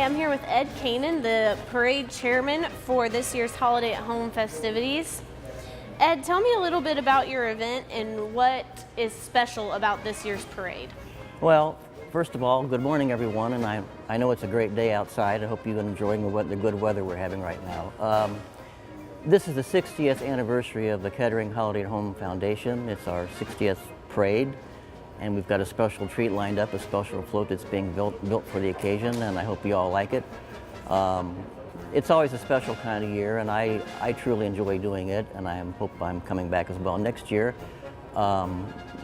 Hi, I'm here with Ed Kanan, the parade chairman for this year's Holiday at Home festivities. Ed, tell me a little bit about your event and what is special about this year's parade. Well, first of all, good morning everyone, and I know it's a great day outside. I hope you're enjoying the good weather we're having right now. This is the 60th anniversary of the Kettering Holiday at Home Foundation. It's our 60th parade, and we've got a special treat lined up, a special float that's being built for the occasion, and I hope you all like it. It's always a special kind of year, and I truly enjoy doing it, and I hope I'm coming back as well next year.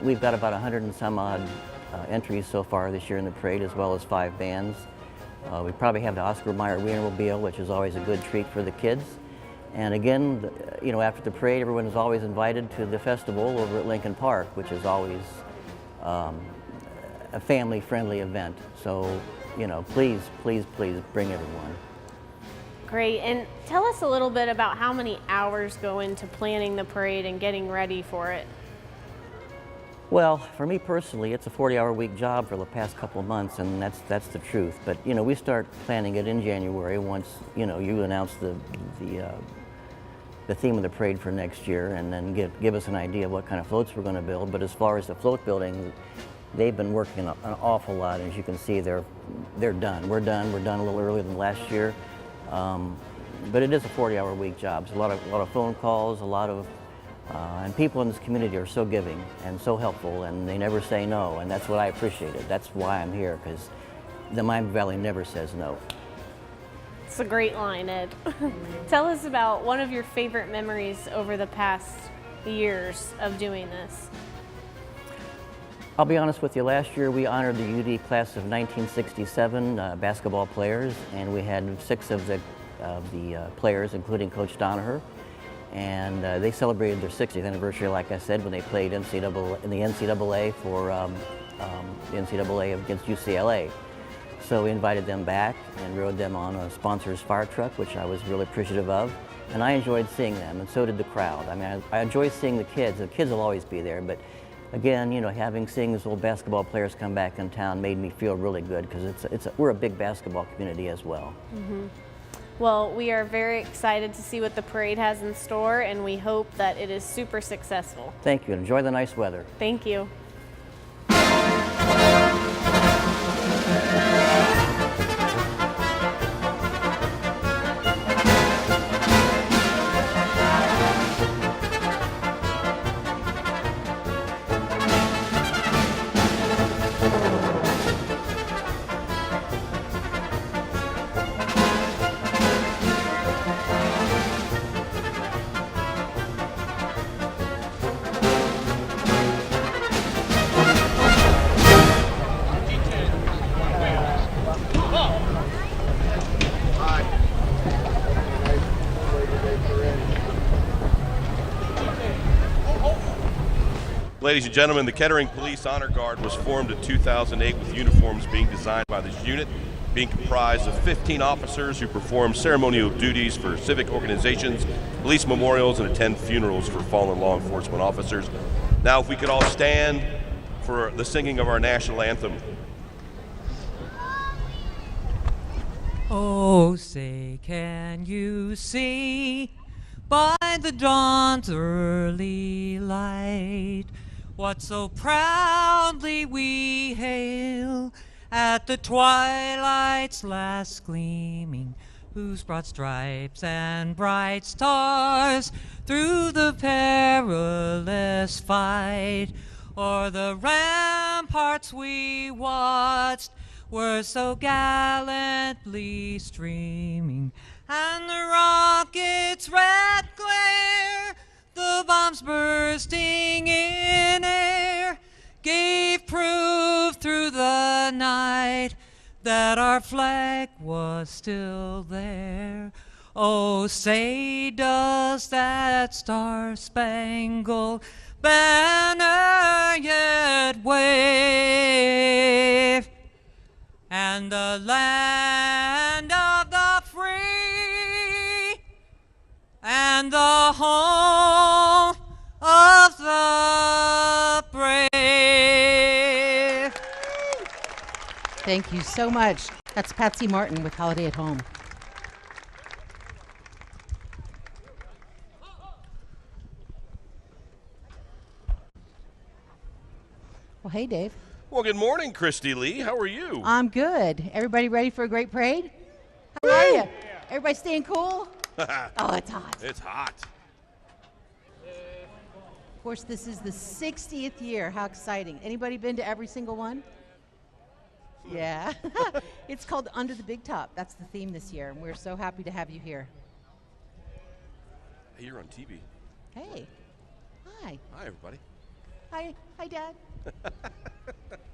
We've got about 100 and some odd entries so far this year in the parade, as well as 5 bands. We probably have the Oscar Mayer Wienermobile, which is always a good treat for the kids. And again, you know, after the parade, everyone is always invited to the festival over at Lincoln Park, which is always a family-friendly event. So, you know, please, please, please bring everyone. Great, and tell us a little bit about how many hours go into planning the parade and getting ready for it. Well, for me personally, it's a 40-hour-a-week job for the past couple of months, and that's the truth. But, you know, we start planning it in January once, you know, you announce the theme of the parade for next year, and then give us an idea of what kind of floats we're going to build. But as far as the float building, they've been working an awful lot. As you can see, they're done. We're done a little earlier than last year. But it is a 40-hour-a-week job. It's a lot of phone calls, and people in this community are so giving and so helpful, and they never say no, and that's what I appreciated. That's why I'm here, because the Miami Valley never says no. It's a great line, Ed. Tell us about one of your favorite memories over the past years of doing this. I'll be honest with you, last year we honored the UD class of 1967 basketball players, and we had 6 of the players, including Coach Donaher, and they celebrated their 60th anniversary, like I said, when they played in the NCAA for the NCAA against UCLA. So we invited them back and rode them on a sponsor's fire truck, which I was really appreciative of, and I enjoyed seeing them, and so did the crowd. I mean, I enjoy seeing the kids. The kids will always be there, but again, you know, seeing these old basketball players come back in town made me feel really good, because we're a big basketball community as well. Mm-hmm. Well, we are very excited to see what the parade has in store, and we hope that it is super successful. Thank you. Enjoy the nice weather. Thank you. Ladies and gentlemen, the Kettering Police Honor Guard was formed in 2008 with uniforms being designed by this unit, being comprised of 15 officers who perform ceremonial duties for civic organizations, police memorials, and attend funerals for fallen law enforcement officers. Now, if we could all stand for the singing of our national anthem. Oh, say, can you see by the dawn's early light what so proudly we hail at the twilight's last gleaming, whose broad stripes and bright stars through the perilous fight o'er the ramparts we watched were so gallantly streaming, and the rocket's red glare, the bombs bursting in air, gave proof through the night that our flag was still there. Oh, say does that star-spangled banner yet wave, and the land of the free and the home of the brave. Thank you so much. That's Patsy Martin with Holiday at Home. Well, hey, Dave. Well, good morning, Christy Lee. How are you? I'm good. Everybody ready for a great parade? How are you? Everybody staying cool? Oh, it's hot. It's hot. Of course, this is the 60th year. How exciting. Anybody been to every single one? Yeah. It's called Under the Big Top. That's the theme this year, and we're so happy to have you here. Hey, you're on TV. Hey. Hi. Hi, everybody. Hi. Hi, Dad.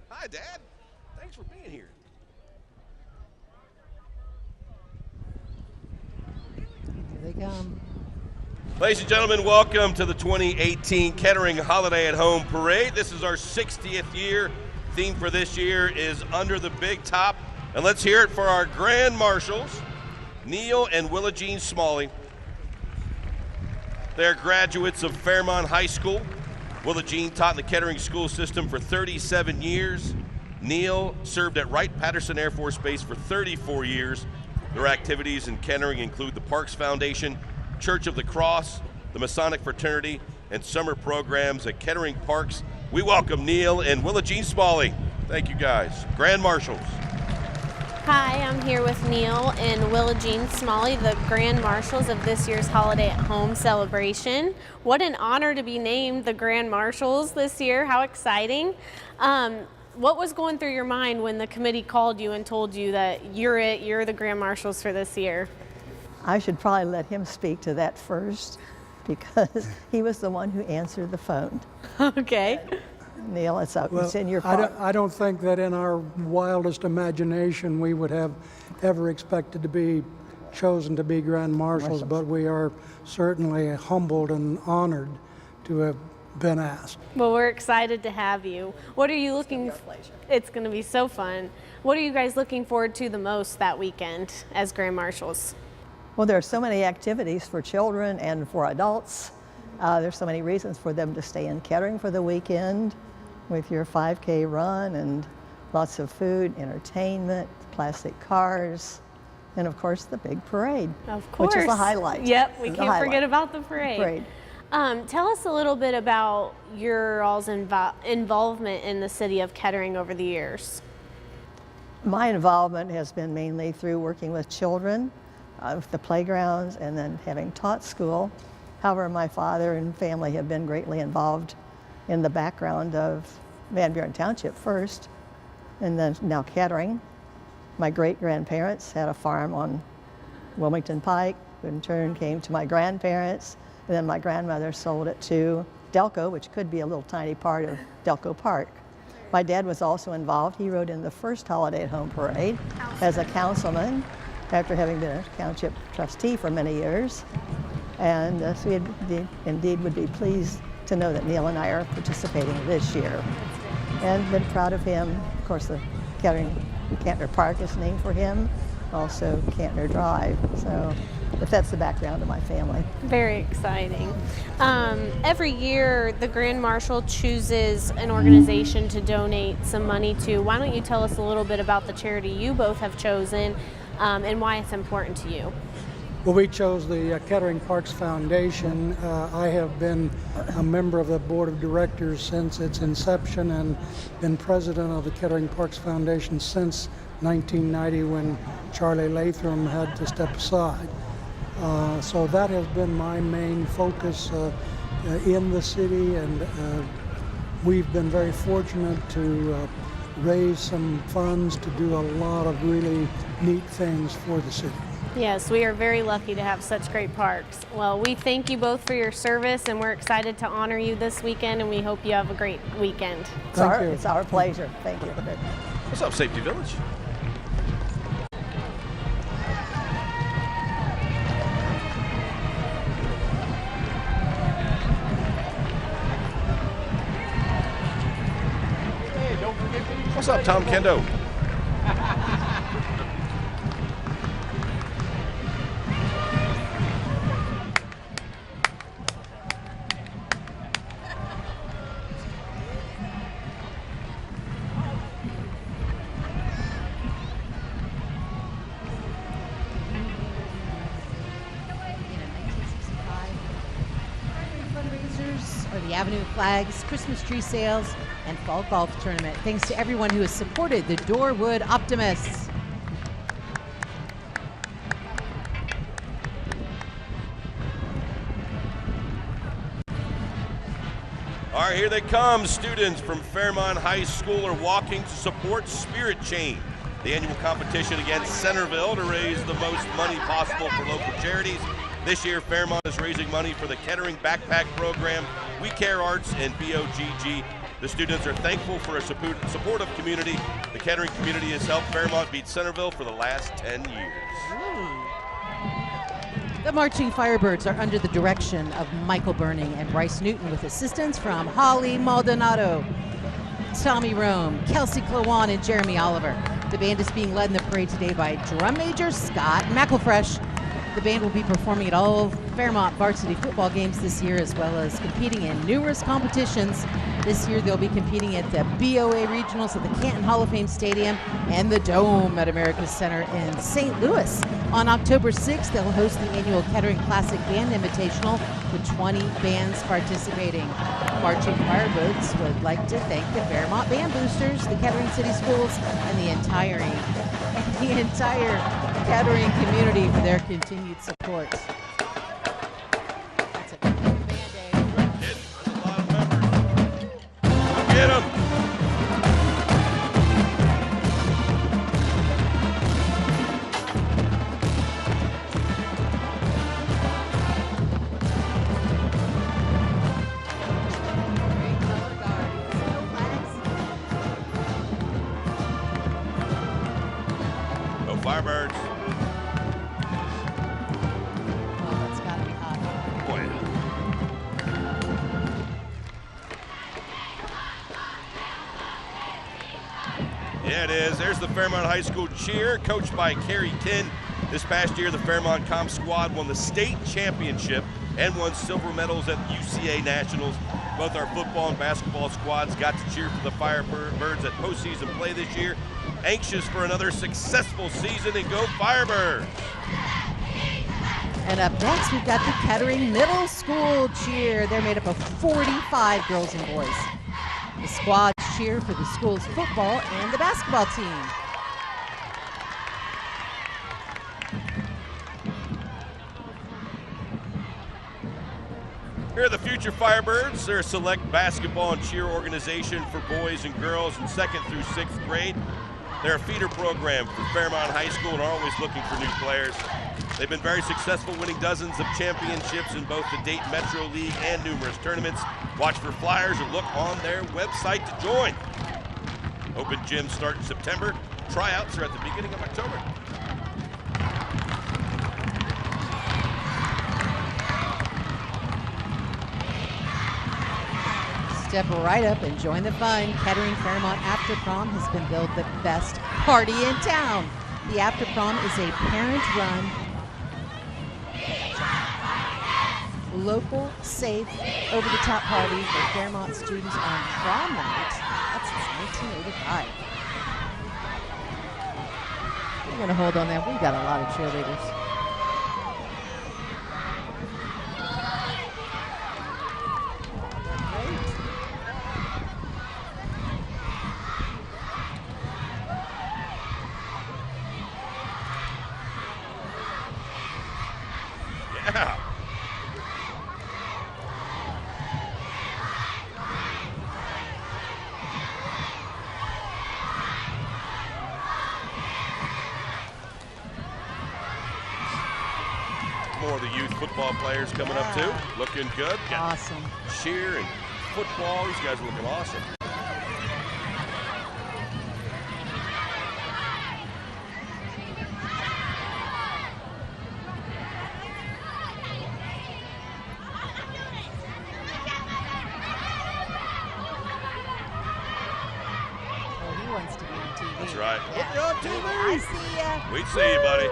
Hi, Dad. Thanks for being here. Here they come. Ladies and gentlemen, welcome to the 2018 Kettering Holiday at Home Parade. This is our 60th year. Theme for this year is Under the Big Top. And let's hear it for our Grand Marshals, Neil and Willa Jean Smalley. They're graduates of Fairmont High School. Willa Jean taught in the Kettering school system for 37 years. Neil served at Wright-Patterson Air Force Base for 34 years. Their activities in Kettering include the Parks Foundation, Church of the Cross, the Masonic Fraternity, and summer programs at Kettering Parks. We welcome Neil and Willa Jean Smalley. Thank you, guys. Grand Marshals. Hi, I'm here with Neil and Willa Jean Smalley, the Grand Marshals of this year's Holiday at Home celebration. What an honor to be named the Grand Marshals this year. How exciting. What was going through your mind when the committee called you and told you that you're the Grand Marshals for this year? I should probably let him speak to that first because he was the one who answered the phone. Okay. Neil, it's in your I part. I don't think that in our wildest imagination we would have ever expected to be chosen to be Grand Marshals, but we are certainly humbled and honored to have been asked. Well, we're excited to have you. What are you looking for? It's going to be so fun. What are you guys looking forward to the most that weekend as Grand Marshals? Well, there are so many activities for children and for adults. There's so many reasons for them to stay in Kettering for the weekend with your 5K run and lots of food, entertainment, plastic cars, and of course the big parade. Of course. Which is the highlight. Yep, we can't forget about the parade. Parade. Tell us a little bit about your all's involvement in the city of Kettering over the years. My involvement has been mainly through working with children, with the playgrounds, and then having taught school. However, my father and family have been greatly involved in the background of Van Buren Township first, and then now Kettering. My great-grandparents had a farm on Wilmington Pike, who in turn came to my grandparents, and then my grandmother sold it to Delco, which could be a little tiny part of Delco Park. My dad was also involved. He rode in the first Holiday at Home parade as a councilman after having been a township trustee for many years. And so we indeed would be pleased to know that Neil and I are participating this year. And been proud of him. Of course, the Cantner Park is named for him, also Cantner Drive. So that's the background of my family. Very exciting. Every year, the Grand Marshal chooses an organization to donate some money to. Why don't you tell us a little bit about the charity you both have chosen and why it's important to you? Well, we chose the Kettering Parks Foundation. I have been a member of the board of directors since its inception and been president of the Kettering Parks Foundation since 1990 when Charlie Latham had to step aside. So that has been my main focus in the city, and we've been very fortunate to raise some funds to do a lot of really neat things for the city. Yes, we are very lucky to have such great parks. Well, we thank you both for your service, and we're excited to honor you this weekend, and we hope you have a great weekend. It's our pleasure. Thank you. What's up, Safety Village? What's up, Tom Kendo? the Avenue Flags, Christmas tree sales, and fall golf tournament. Thanks to everyone who has supported the Dorwood Optimists. All right, here they come. Students from Fairmont High School are walking to support Spirit Chain, the annual competition against Centreville to raise the most money possible for local charities. This year, Fairmont is raising money for the Kettering Backpack Program, We Care Arts, and BOGG. The students are thankful for a supportive community. The Kettering community has helped Fairmont beat Centreville for the last 10 years. The marching Firebirds are under the direction of Michael Burning and Bryce Newton with assistance from Holly Maldonado, Tommy Rome, Kelsey Clowan, and Jeremy Oliver. The band is being led in the parade today by drum major Scott McElfresh. The band will be performing at all Fairmont varsity football games this year, as well as competing in numerous competitions. This year they'll be competing at the BOA Regionals at the Canton Hall of Fame Stadium and the Dome at America's Center in St. Louis. On October 6th, they'll host the annual Kettering Classic Band Invitational with 20 bands participating. Marching Firebirds would like to thank the Fairmont Band Boosters, the Kettering City Schools, and the entire Kettering community for their continued support. That's a big band day. That's a lot of members. Get them. Great color guard. Go Firebirds. Oh, that's got to be hot. Boy. Yeah, it is. There's the Fairmont High School cheer, coached by Carrie Kinn. This past year, the Fairmont Comp Squad won the state championship and won silver medals at UCA Nationals. Both our football and basketball squads got to cheer for the Firebirds at postseason play this year. Anxious for another successful season, and go Firebirds! And up next, we've got the Kettering Middle School cheer. They're made up of 45 girls and boys. The squads cheer for the school's football and the basketball team. Here are the future Firebirds. They're a select basketball and cheer organization for boys and girls in 2nd through 6th grade. They're a feeder program for Fairmont High School and are always looking for new players. They've been very successful, winning dozens of championships in both the Dayton Metro League and numerous tournaments. Watch for flyers and look on their website to join. Open gyms start in September. Tryouts are at the beginning of October. Step right up and join the fun. Kettering Fairmont After Prom has been billed the best party in town. The After Prom is a parent-run, local, safe, over-the-top party for Fairmont students on prom night. That's since 1985. We're going to hold on that. We've got a lot of cheerleaders. Yeah. More of the youth football players coming up too. Looking good. Got Awesome. cheer and football. These guys are looking awesome. Oh, he wants to be on TV. That's right. Yeah. You're on TV. I see ya. We'd see you, buddy.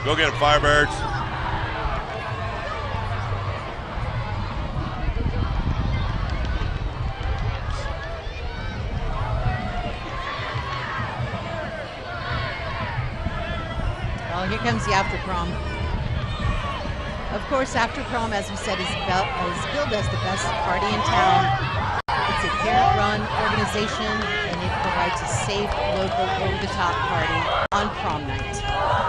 Go get him, Firebirds. Oh, here comes the after prom. Of course, after prom, as we said, is billed as the best party in town. It's a parent-run organization, and it provides a safe, local, over-the-top party on prom night.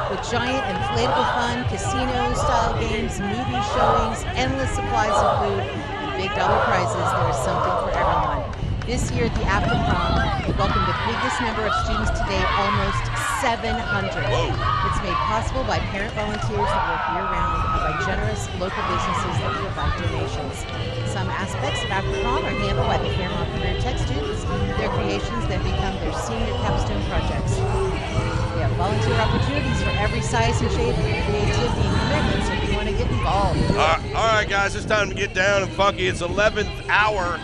With giant inflatable fun, casino-style games, movie showings, endless supplies of food, and big dollar prizes, there is something for everyone. This year at the after prom, we welcome the biggest number of students to date, almost 700. Whoa. It's made possible by parent volunteers that work year-round and by generous local businesses that provide donations. Some aspects of after prom are handled by the Fairmont Career Tech students. Their creations then become their senior capstone projects. We have volunteer opportunities for every size and shape, creativity, and commitment, so if you want to get involved. All right, guys, it's time to get down and funky. It's 11th hour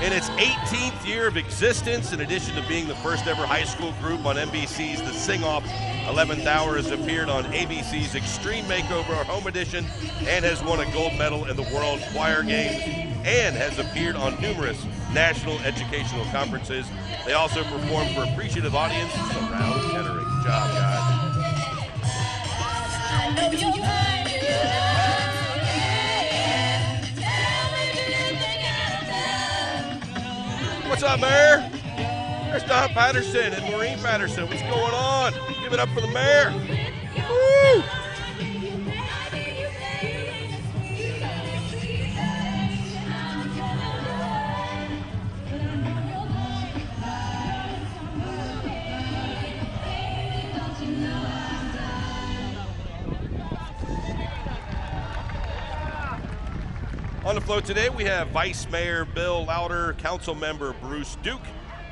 in its 18th year of existence. In addition to being the first ever high school group on NBC's The Sing-Off, 11th Hour has appeared on ABC's Extreme Makeover Home Edition and has won a gold medal in the World Choir Games and has appeared on numerous national educational conferences. They also perform for appreciative audiences around Kettering. Good job, guys. What's up, Mayor? There's Don Patterson and Maureen Patterson. What's going on? Give it up for the mayor. Woo! On the float today, we have Vice Mayor Bill Lauder, Council Member Bruce Duke,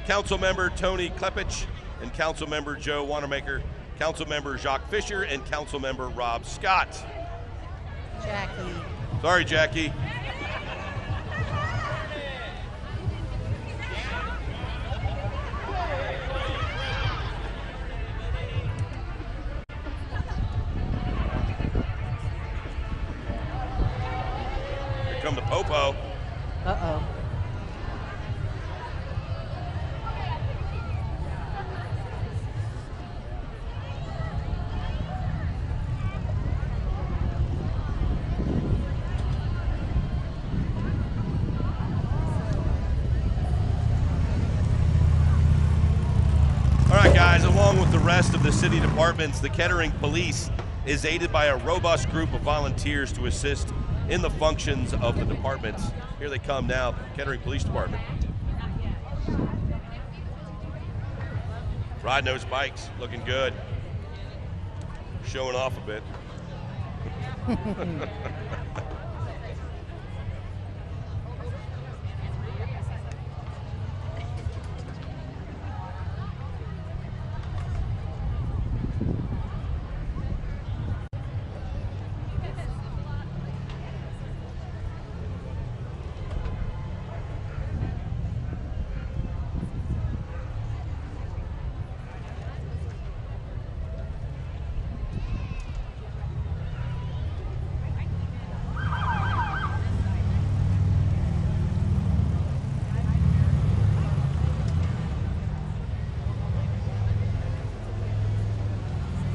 Council Member Tony Klepich, and Council Member Joe Wanamaker, Council Member Jacques Fisher, and Council Member Rob Scott. Jackie. Sorry, Jackie. Come to Popo. Uh-oh. All right, guys, along with the rest of the city departments, the Kettering Police is aided by a robust group of volunteers to assist in the functions of the departments. Here they come now, Kettering Police Department. Riding those bikes, looking good. Showing off a bit.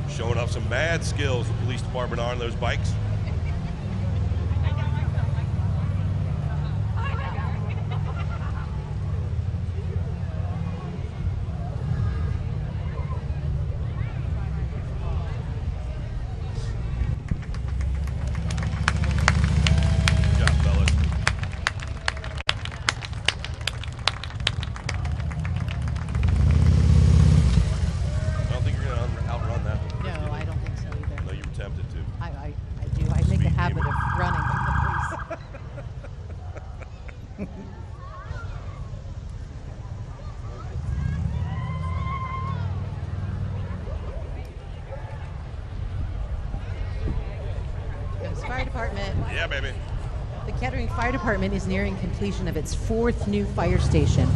Showing off some mad skills the police department are on those bikes. Good job, fellas. I don't think you're going to outrun that one. No, I don't think so either. No, you were tempted to. I do. I make a habit of running from the police. Goes Fire Department. Yeah, baby. The Kettering Fire Department is nearing completion of its 4th new fire station.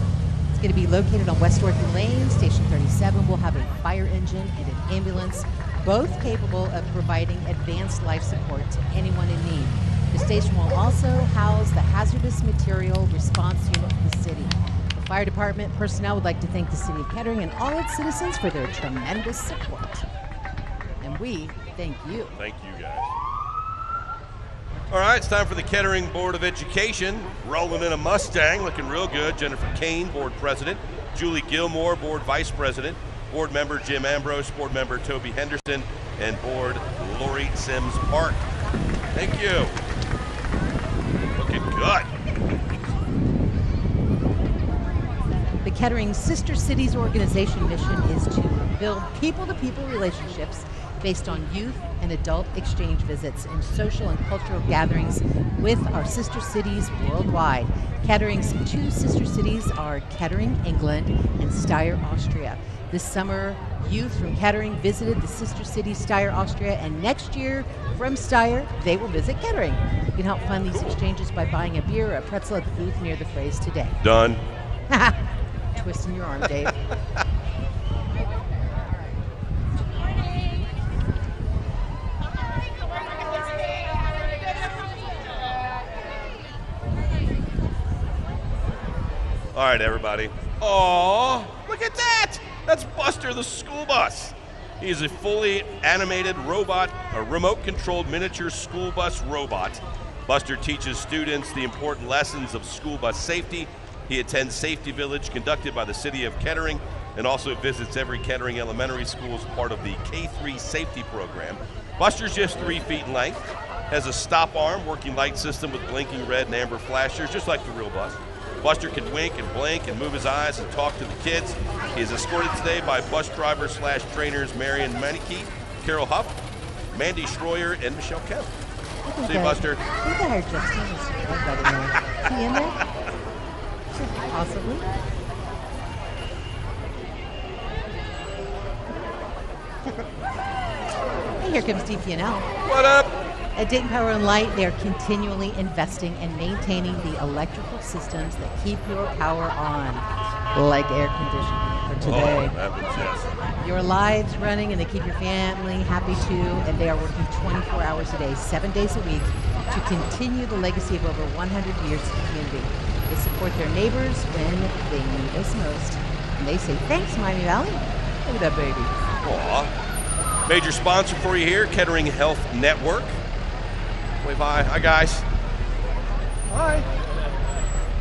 It's going to be located on West Dorothy Lane. Station 37 will have a fire engine and an ambulance, both capable of providing advanced life support to anyone in need. The station will also house the hazardous material response unit for the city. The fire department personnel would like to thank the city of Kettering and all its citizens for their tremendous support. And and we thank you. Thank you, guys. All right, it's time for the Kettering Board of Education. Rolling in a Mustang, looking real good. Jennifer Kane, board president. Julie Gilmore, board vice president. Board member Jim Ambrose, board member Toby Henderson, and board Lori Sims Park. Thank you. Looking good. The Kettering Sister Cities organization mission is to build people-to-people relationships based on youth and adult exchange visits and social and cultural gatherings with our sister cities worldwide. Kettering's two sister cities are Kettering, England, and Steyr, Austria. This summer, youth from Kettering visited the sister city Steyr, Austria, and next year from Steyr, they will visit Kettering. You can help fund these exchanges by buying a beer or a pretzel at the booth near the phrase today. Done. Twisting your arm, Dave. All right, everybody. Aw, look at that! That's Buster the school bus. He's a fully animated robot, a remote-controlled miniature school bus robot. Buster teaches students the important lessons of school bus safety. He attends Safety Village, conducted by the City of Kettering, and also visits every Kettering elementary school as part of the K-3 safety program. Buster's just 3 feet in length, has a stop arm, working light system with blinking red and amber flashers, just like the real bus. Buster can wink and blink and move his eyes and talk to the kids. He is escorted today by bus drivers / trainers Marion Manicky, Carol Huff, Mandy Schroyer, and Michelle Kemp. See you, Buster. Look at her just Is he in there? Possibly. Hey, here comes DP&L. What up? At Dayton Power and Light, they are continually investing and maintaining the electrical systems that keep your power on, like air conditioning for today. Oh, that was yes. Your lives running, and they keep your family happy too, and they are working 24 hours a day, 7 days a week, to continue the legacy of over 100 years in the community. They support their neighbors when they need us most. And they say, thanks, Miami Valley. Look at that baby. Aw. Major sponsor for you here, Kettering Health Network. Wave hi. Hi, guys. Hi.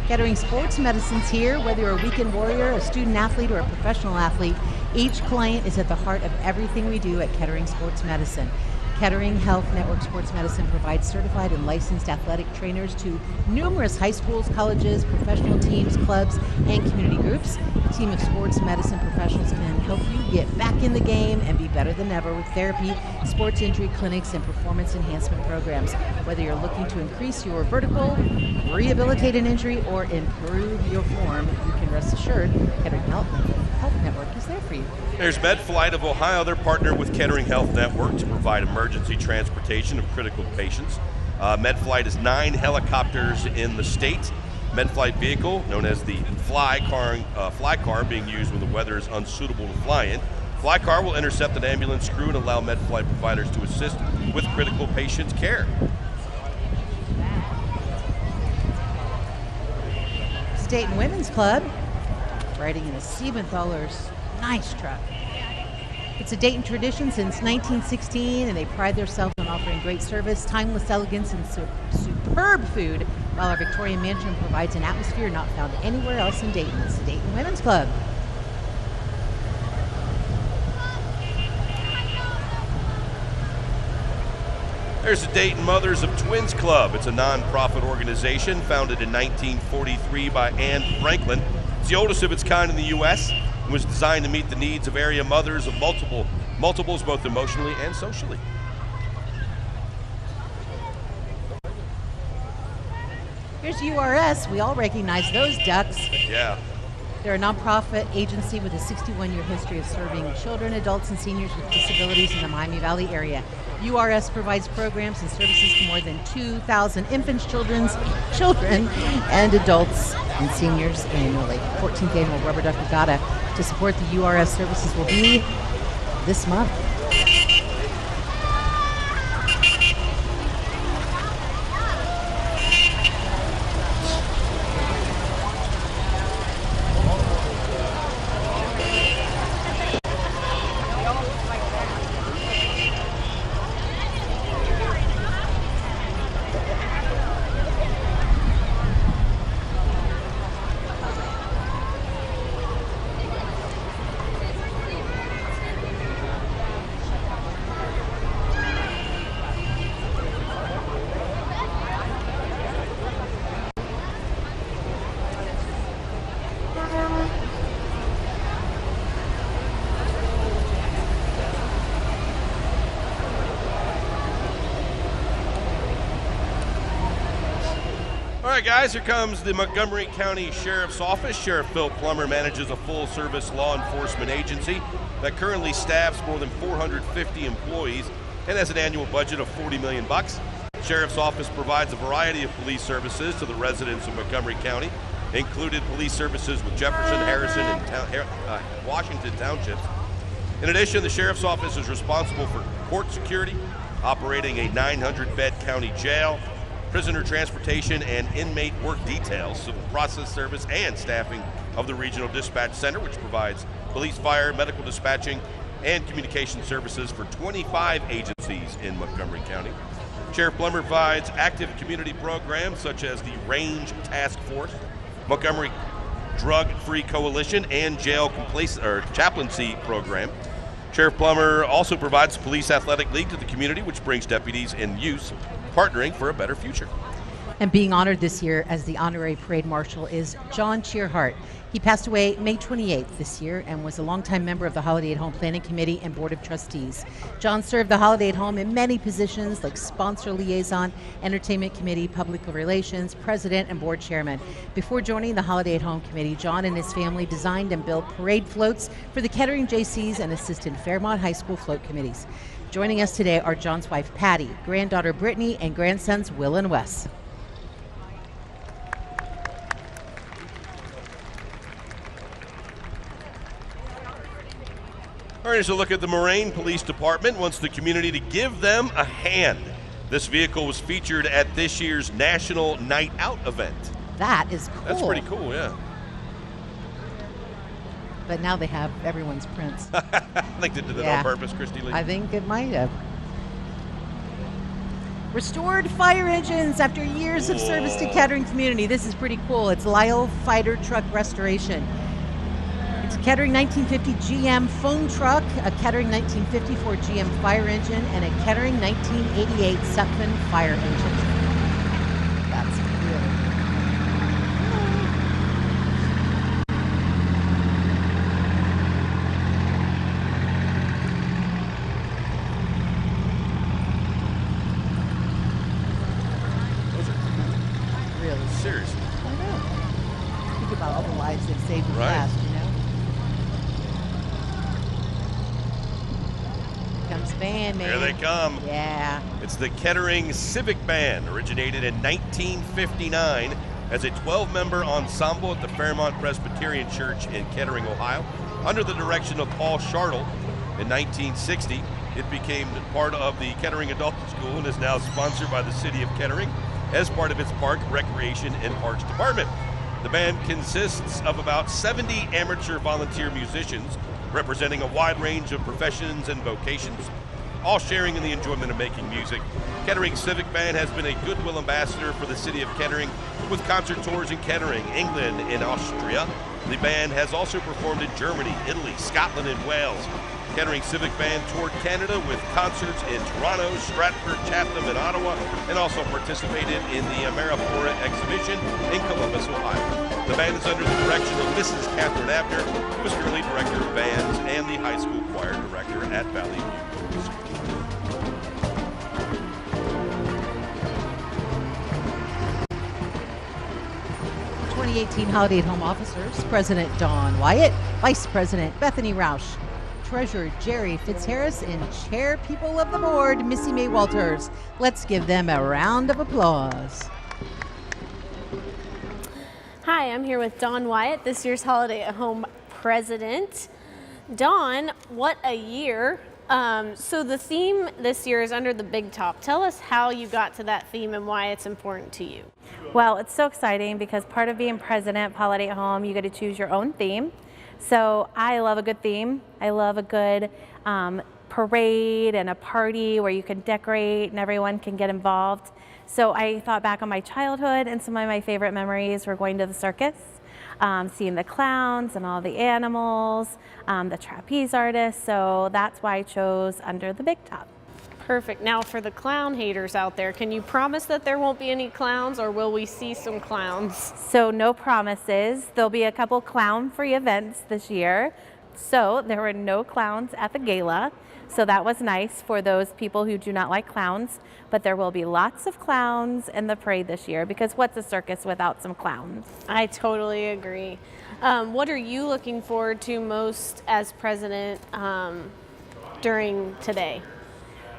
Kettering Sports Medicine's here. Whether you're a weekend warrior, a student athlete, or a professional athlete, each client is at the heart of everything we do at Kettering Sports Medicine. Kettering Health Network Sports Medicine provides certified and licensed athletic trainers to numerous high schools, colleges, professional teams, clubs, and community groups. A team of sports medicine professionals can help you get back in the game and be better than ever with therapy, sports injury clinics, and performance enhancement programs. Whether you're looking to increase your vertical, rehabilitate an injury, or improve your form, you can rest assured Kettering Health Network is there for you. There's MedFlight of Ohio. They're partnered with Kettering Health Network to provide emergency transportation of critical patients. MedFlight is 9 helicopters in the state. MedFlight vehicle, known as the fly car, being used when the weather is unsuitable to fly in. Fly car will intercept an ambulance crew and allow MedFlight providers to assist with critical patient care. Dayton Women's Club, riding in a Siebenthaler's nice truck. It's a Dayton tradition since 1916, and they pride themselves on offering great service, timeless elegance, and superb food, while our Victorian mansion provides an atmosphere not found anywhere else in Dayton. It's the Dayton Women's Club. There's the Dayton Mothers of Twins Club. It's a non-profit organization founded in 1943 by Anne Franklin. It's the oldest of its kind in the U.S. and was designed to meet the needs of area mothers of multiples, both emotionally and socially. Here's URS. We all recognize those ducks. Yeah. They're a nonprofit agency with a 61-year history of serving children, adults, and seniors with disabilities in the Miami Valley area. URS provides programs and services to more than 2,000 infants, children, and adults and seniors annually. 14th annual Rubber Duck Regatta to support the URS services will be this month. All right, guys, here comes the Montgomery County Sheriff's Office. Sheriff Phil Plummer manages a full-service law enforcement agency that currently staffs more than 450 employees and has an annual budget of $40 million. Sheriff's Office provides a variety of police services to the residents of Montgomery County, included police services with Jefferson, Harrison, and Washington Townships. In addition, the Sheriff's Office is responsible for court security, operating a 900-bed county jail, prisoner transportation and inmate work details, civil process service, and staffing of the Regional Dispatch Center, which provides police, fire, medical dispatching, and communication services for 25 agencies in Montgomery County. Sheriff Plummer provides active community programs such as the Range Task Force, Montgomery Drug-Free Coalition, and Jail Chaplaincy Program. Sheriff Plummer also provides the Police Athletic League to the community, which brings deputies in use, partnering for a better future. And being honored this year as the honorary parade marshal is John Cheerhart. He passed away May 28th this year and was a longtime member of the Holiday at Home Planning Committee and Board of Trustees. John served the Holiday at Home in many positions like sponsor liaison, entertainment committee, public relations, president, and board chairman. Before joining the Holiday at Home Committee, John and his family designed and built parade floats for the Kettering JCs and assisted Fairmont High School float committees. Joining us today are John's wife Patty, granddaughter Brittany, and grandsons Will and Wes. All right, here's a look at the Moraine Police Department. Wants the community to give them a hand. This vehicle was featured at this year's National Night Out event. That is cool. That's pretty cool, yeah. But now they have everyone's prints. I think they did that on purpose, Christy Lee. I think it might have. Restored fire engines after years of service to Kettering community. This is pretty cool. It's Lyle Fighter Truck Restoration. It's a Kettering 1950 GM phone truck, a Kettering 1954 GM fire engine, and a Kettering 1988 Suckman fire engine. That's really cool. Really? Seriously. I know. Think about all the lives they've saved in the Right. past, you know? Here comes the band, man. Here they come. Yeah. It's the Kettering Civic Man, originated in 1959 as a 12-member ensemble at the Fairmont Presbyterian Church in Kettering, Ohio. Under the direction of Paul Shartle in 1960, it became part of the Kettering Adult School and is now sponsored by the City of Kettering as part of its Park, Recreation, and Parks Department. The band consists of about 70 amateur volunteer musicians representing a wide range of professions and vocations, all sharing in the enjoyment of making music. Kettering Civic Man has been a goodwill ambassador for the City of Kettering with concert tours in Kettering, England, and Austria. The band has also performed in Germany, Italy, Scotland, and Wales. Kettering Civic Band toured Canada with concerts in Toronto, Stratford, Chatham, and Ottawa, and also participated in the Ameriflora exhibition in Columbus, Ohio. The band is under the direction of Mrs. Catherine Abner, who is currently director of bands and the high school choir director at Valley View School. The 2018 Holiday at Home officers, President Don Wyatt, Vice President Bethany Roush, Treasurer Jerry Fitzharris, and Chair People of the Board, Missy May Walters. Let's give them a round of applause. Hi, I'm here with Don Wyatt, this year's Holiday at Home president. Don, what a year. So the theme this year is Under the Big Top. Tell us how you got to that theme and why it's important to you. Well, it's so exciting because part of being president of Holiday at Home, you get to choose your own theme. So I love a good theme. I love a good parade and a party where you can decorate and everyone can get involved. So I thought back on my childhood, and some of my favorite memories were going to the circus, seeing the clowns and all the animals, the trapeze artists. So that's why I chose Under the Big Top. Perfect. Now for the clown haters out there, can you promise that there won't be any clowns, or will we see some clowns? So no promises. There'll be a couple clown-free events this year. So there were no clowns at the gala. So that was nice for those people who do not like clowns. But there will be lots of clowns in the parade this year, because what's a circus without some clowns? I totally agree. What are you looking forward to most as president during today?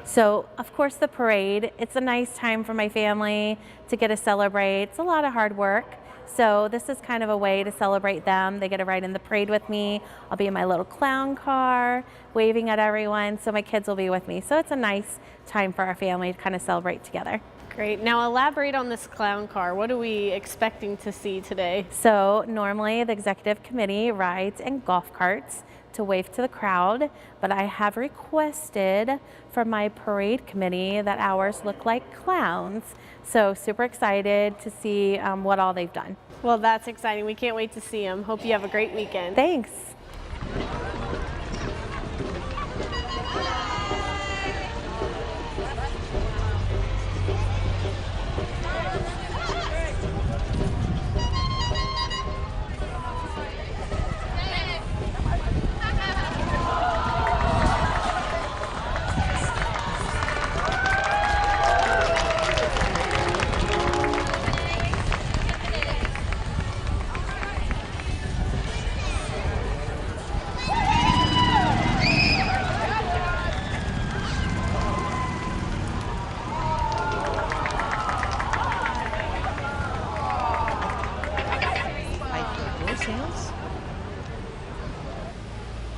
So, of course, the parade. It's a nice time for my family to get to celebrate. It's a lot of hard work. So this is kind of a way to celebrate them. They get to ride in the parade with me. I'll be in my little clown car, waving at everyone, so my kids will be with me. So it's a nice time for our family to kind of celebrate together. Great. Now elaborate on this clown car. What are we expecting to see today? So normally the executive committee rides in golf carts to wave to the crowd, but I have requested from my parade committee that ours look like clowns. So super excited to see what all they've done. Well, that's exciting. We can't wait to see them. Hope you have a great weekend. Thanks.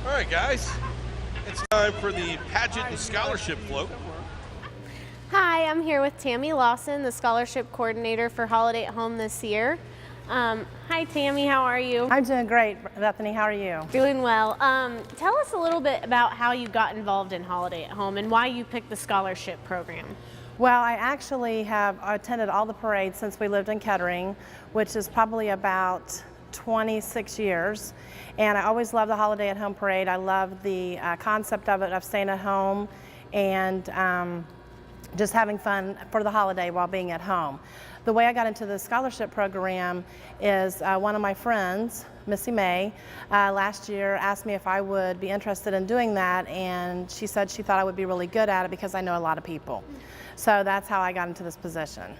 All right, guys, it's time for the pageant and scholarship float. Hi, I'm here with Tammy Lawson, the scholarship coordinator for Holiday at Home this year. Hi, Tammy, how are you? I'm doing great, Bethany. How are you? Doing well. Tell us a little bit about how you got involved in Holiday at Home and why you picked the scholarship program. Well, I actually have attended all the parades since we lived in Kettering, which is probably about 26 years. And I always love the Holiday at Home parade. I love the concept of it, of staying at home and just having fun for the holiday while being at home. The way I got into the scholarship program is one of my friends, Missy May, last year asked me if I would be interested in doing that, and she said she thought I would be really good at it because I know a lot of people. So that's how I got into this position.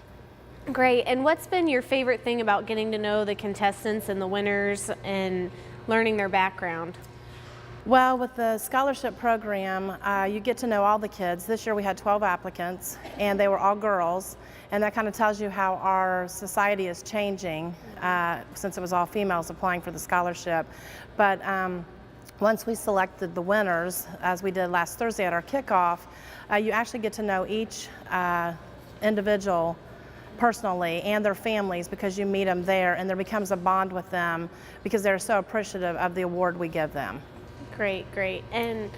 Great. And what's been your favorite thing about getting to know the contestants and the winners and learning their background? Well, with the scholarship program, you get to know all the kids. This year we had 12 applicants, and they were all girls, and that kind of tells you how our society is changing since it was all females applying for the scholarship. But once we selected the winners, as we did last Thursday at our kickoff, you actually get to know each individual personally and their families because you meet them there, and there becomes a bond with them because they're so appreciative of the award we give them. Great, great. And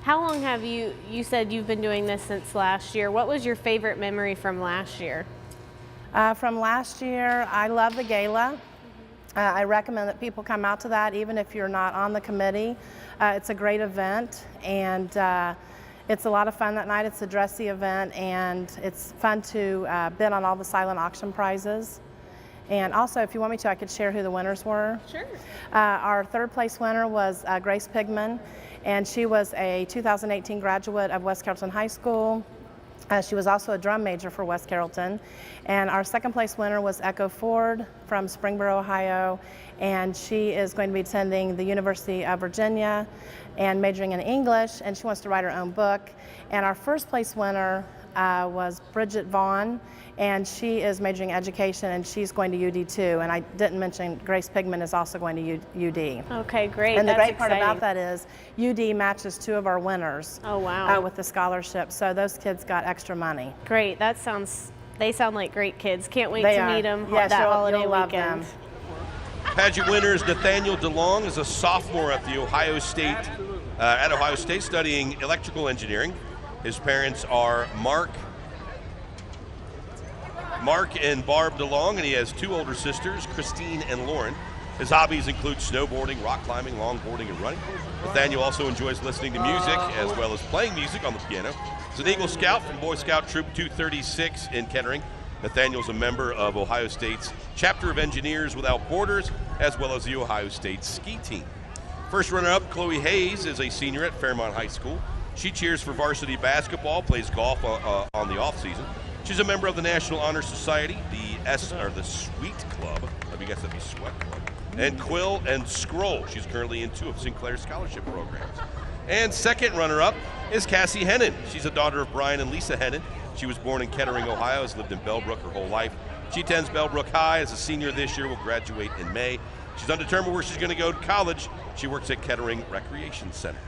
how long have you said you've been doing this since last year. What was your favorite memory from last year? From last year, I love the gala. I recommend that people come out to that even if you're not on the committee. It's a great event, and it's a lot of fun that night. It's a dressy event, and it's fun to bid on all the silent auction prizes. And also, if you want me to, I could share who the winners were. Sure. Our third place winner was Grace Pigman, and she was a 2018 graduate of West Carrollton High School. She was also a drum major for West Carrollton. And our second place winner was Echo Ford from Springboro, Ohio, and she is going to be attending the University of Virginia and majoring in English, and she wants to write her own book. And our first place winner was Bridget Vaughn, and she is majoring in education, and she's going to UD too. And I didn't mention Grace Pigman is also going to UD. Okay, great. And the That's great part about that is UD matches two of our winners. Oh, wow. With the scholarship, so those kids got extra money. Great. They sound like great kids. Can't wait They to are. meet them Yes, that you'll holiday love weekend. them. Pageant winners Nathaniel Delong is a sophomore at the Ohio State studying electrical engineering. His parents are Mark and Barb Delong, and he has two older sisters, Christine and Lauren. His hobbies include snowboarding, rock climbing, longboarding, and running. Nathaniel also enjoys listening to music as well as playing music on the piano. He's an Eagle Scout from Boy Scout Troop 236 in Kettering. Nathaniel's a member of Ohio State's Chapter of Engineers Without Borders, as well as the Ohio State ski team. First runner-up, Chloe Hayes, is a senior at Fairmont High School. She cheers for varsity basketball, plays golf on the off-season. She's a member of the National Honor Society, the Sweet Club, I guess that'd be Sweat Club, and Quill and Scroll. She's currently in 2 of Sinclair's scholarship programs. And second runner-up is Cassie Henin. She's a daughter of Brian and Lisa Henin. She was born in Kettering, Ohio, has lived in Bellbrook her whole life. She attends Bellbrook High as a senior this year, will graduate in May. She's undetermined where she's going to go to college. She works at Kettering Recreation Center.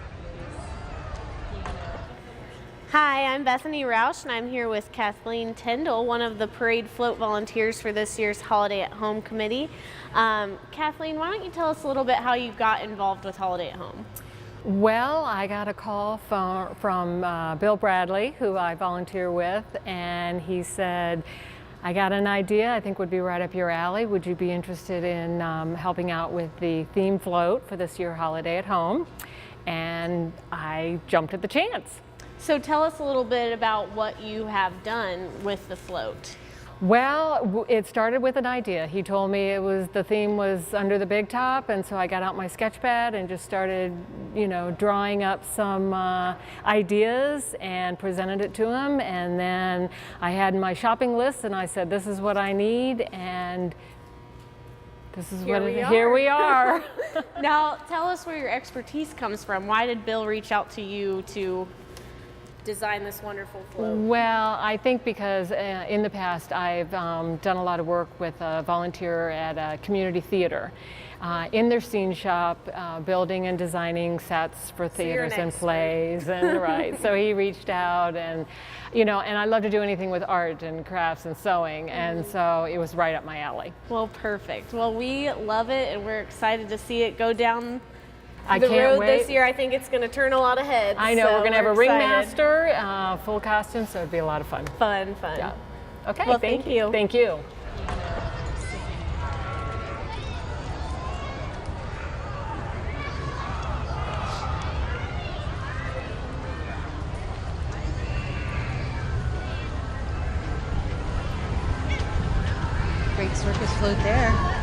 Hi, I'm Bethany Roush, and I'm here with Kathleen Tyndall, one of the parade float volunteers for this year's Holiday at Home committee. Kathleen, why don't you tell us a little bit how you got involved with Holiday at Home? Well, I got a call from Bill Bradley, who I volunteer with, and he said, I got an idea I think would be right up your alley. Would you be interested in helping out with the theme float for this year Holiday at Home? And I jumped at the chance. So tell us a little bit about what you have done with the float. Well, it started with an idea. He told me the theme was under the big top, and so I got out my sketch pad and just started, drawing up some ideas and presented it to him. And then I had my shopping list, and I said, this is what I need, and this is here we are. Now, tell us where your expertise comes from. Why did Bill reach out to you to design this wonderful float? Well, I think because in the past I've done a lot of work with a volunteer at a community theater in their scene shop, building and designing sets for theaters and plays, and right. So he reached out, and and I love to do anything with art and crafts and sewing, and so it was right up my alley. Well, perfect. Well, we love it, and we're excited to see it go down I the can't road wait. This year. I think it's going to turn a lot of heads. I know, so we're going to have a excited. ringmaster, full costume, so it'd be a lot of fun. Fun. Yeah. Okay, well, thank you. Thank you. Great circus float there.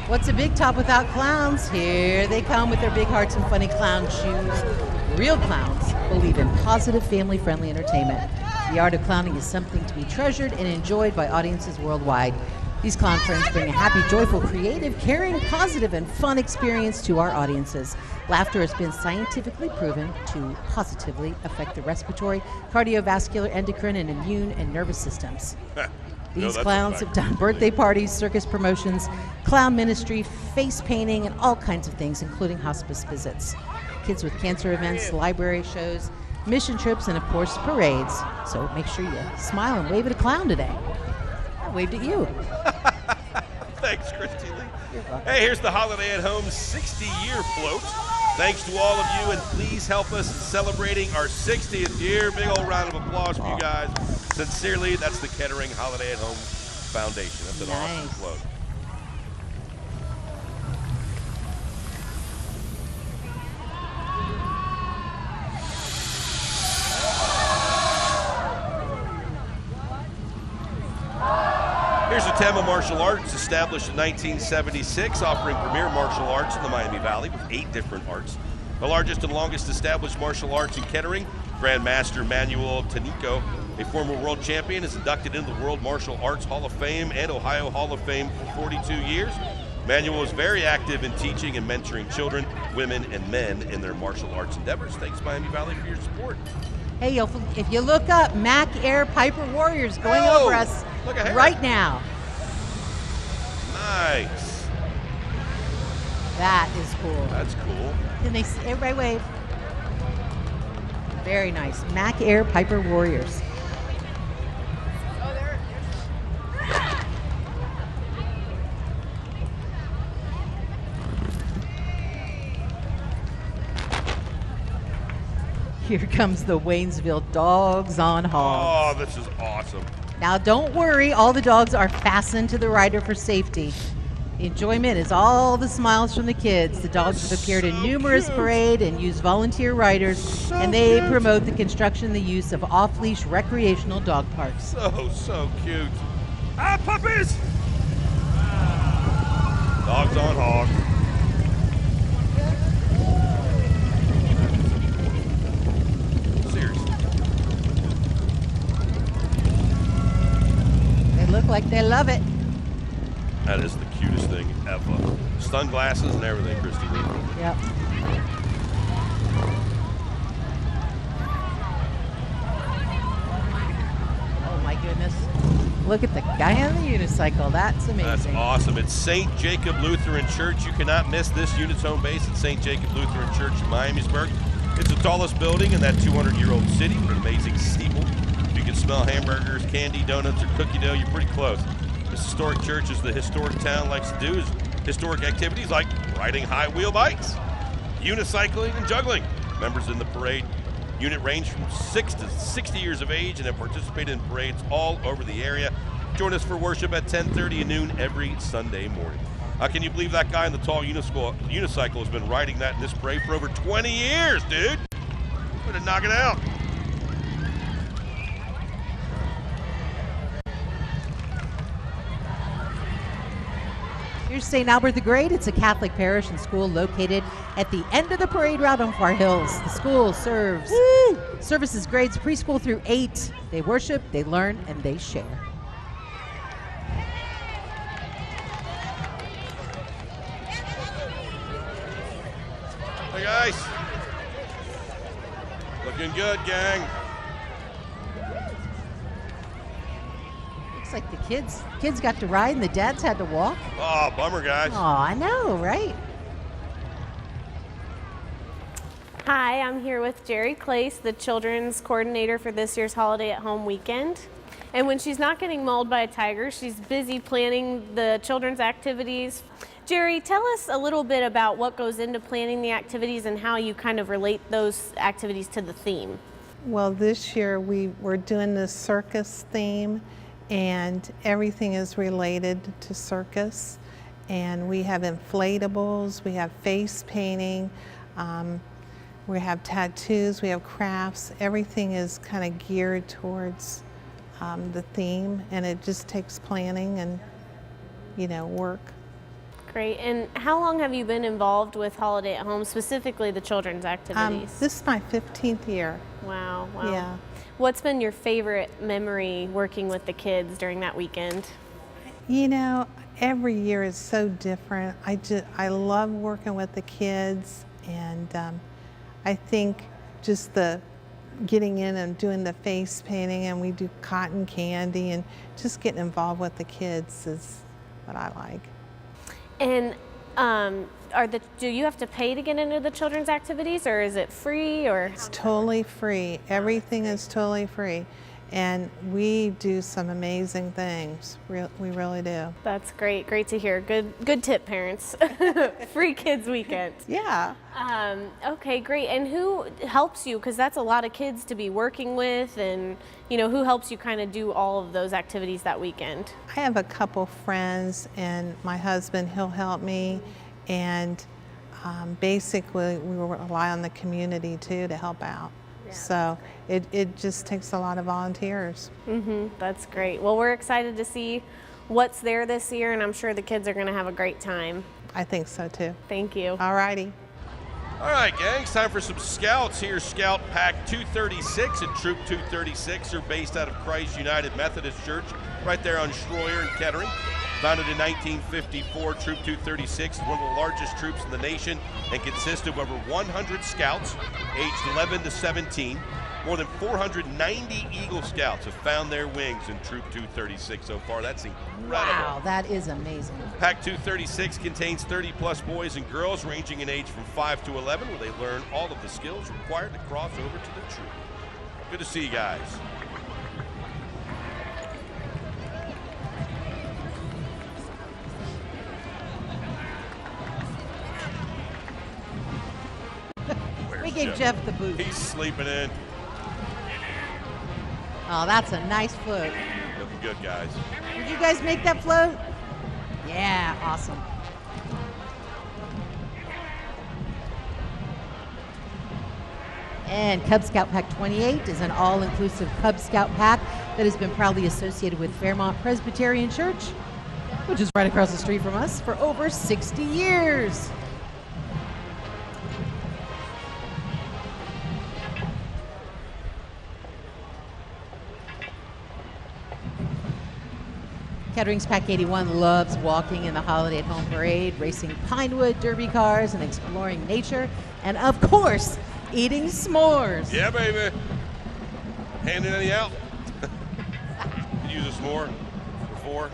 What's a big top without clowns? Here they come with their big hearts and funny clown shoes. Real clowns believe in positive, family-friendly entertainment. The art of clowning is something to be treasured and enjoyed by audiences worldwide. These clown friends bring a happy, joyful, creative, caring, positive, and fun experience to our audiences. Laughter has been scientifically proven to positively affect the respiratory, cardiovascular, endocrine, and immune and nervous systems. These clowns have done birthday parties, circus promotions, clown ministry, face painting, and all kinds of things, including hospice visits, kids with cancer events, library shows, mission trips, and of course parades. So make sure you smile and wave at a clown today. I waved at you. Thanks, Christy Lee. Hey, here's the Holiday at Home 60-year float. Thanks to all of you, and please help us in celebrating our 60th year. Big old round of applause for you guys. Sincerely, that's the Kettering Holiday at Home Foundation. That's an awesome float. Here's the Tama Martial Arts, established in 1976, offering premier martial arts in the Miami Valley with 8 different arts. The largest and longest established martial arts in Kettering, Grandmaster Manuel Tanico, a former world champion, is inducted into the World Martial Arts Hall of Fame and Ohio Hall of Fame for 42 years. Manuel is very active in teaching and mentoring children, women, and men in their martial arts endeavors. Thanks, Miami Valley, for your support. Hey, if you look up, Mac Air Piper Warriors going over us right now. Nice. That is cool. That's cool. Can they see, everybody wave? Very nice. Mac Air Piper Warriors. Here comes the Waynesville Dogs on hogs. Oh, this is awesome. Now don't worry, all the dogs are fastened to the rider for safety. The enjoyment is all the smiles from the kids. The dogs have appeared in numerous parades and use volunteer riders, and they promote the construction and the use of off-leash recreational dog parks. So cute. Ah, puppies! Dogs on hogs. Seriously. They look like they love it. That is the cutest thing ever. Sunglasses and everything, Christy. Yep. Oh my goodness. Look at the guy on the unicycle. That's amazing. That's awesome. It's St. Jakob Lutheran Church. You cannot miss this unit's home base at St. Jakob Lutheran Church in Miamisburg. It's the tallest building in that 200-year-old city with an amazing steeple. You can smell hamburgers, candy, donuts, or cookie dough. You're pretty close. This historic church, as the historic town likes to do, is historic activities like riding high wheel bikes, unicycling, and juggling. Members in the parade unit range from 6 to 60 years of age and have participated in parades all over the area. Join us for worship at 10:30 and noon every Sunday morning. Can you believe that guy in the tall unicycle has been riding that in this parade for over 20 years, dude? Way to knock it out. Here's St. Albert the Great. It's a Catholic parish and school located at the end of the parade route on Far Hills. The school services grades preschool through 8. They worship, they learn, and they share. Hey guys, looking good, gang. Looks like the kids got to ride and the dads had to walk. Oh, bummer, guys. Oh, I know, right? Hi, I'm here with Jerry Clace, the children's coordinator for this year's Holiday at Home weekend. And when she's not getting mauled by a tiger, she's busy planning the children's activities. Jerry, tell us a little bit about what goes into planning the activities and how you kind of relate those activities to the theme. Well, this year we're doing the circus theme, and everything is related to circus. And we have inflatables, we have face painting, we have tattoos, we have crafts. Everything is kind of geared towards the theme, and it just takes planning and, work. Great. And how long have you been involved with Holiday at Home, specifically the children's activities? This is my 15th year. Wow. Yeah. What's been your favorite memory working with the kids during that weekend? Every year is so different. I love working with the kids, and I think just the getting in and doing the face painting, and we do cotton candy, and just getting involved with the kids is what I like. And do you have to pay to get into the children's activities, or is it free? Or it's totally free. Everything is totally free, and we do some amazing things. We really do. That's great. Great to hear. Good tip, parents. Free kids weekend. Yeah. Okay, great. And who helps you? Because that's a lot of kids to be working with, and who helps you kind of do all of those activities that weekend? I have a couple friends, and my husband, he'll help me, and basically we rely on the community too to help out. Yeah. So it just takes a lot of volunteers. That's great. Well, we're excited to see what's there this year, and I'm sure the kids are going to have a great time. I think so too. Thank you. All righty. All right, gang, it's time for some scouts. Here's Scout Pack 236 and Troop 236 are based out of Christ United Methodist Church right there on Schroyer and Kettering. Founded in 1954, Troop 236 is one of the largest troops in the nation and consists of over 100 scouts aged 11 to 17. More than 490 Eagle Scouts have found their wings in Troop 236 so far. That's incredible. Wow, that is amazing. Pack 236 contains 30-plus boys and girls ranging in age from 5 to 11, where they learn all of the skills required to cross over to the troop. Good to see you guys. We gave Jeff the boot. He's sleeping in. Oh, that's a nice float. Looking good, guys. Did you guys make that float? Yeah, awesome. And Cub Scout Pack 28 is an all-inclusive Cub Scout pack that has been proudly associated with Fairmont Presbyterian Church, which is right across the street from us, for over 60 years. Kettering's Pack 81 loves walking in the Holiday at Home Parade, racing Pinewood derby cars, and exploring nature, and of course, eating s'mores. Yeah, baby. Handing any out? Use a s'more before.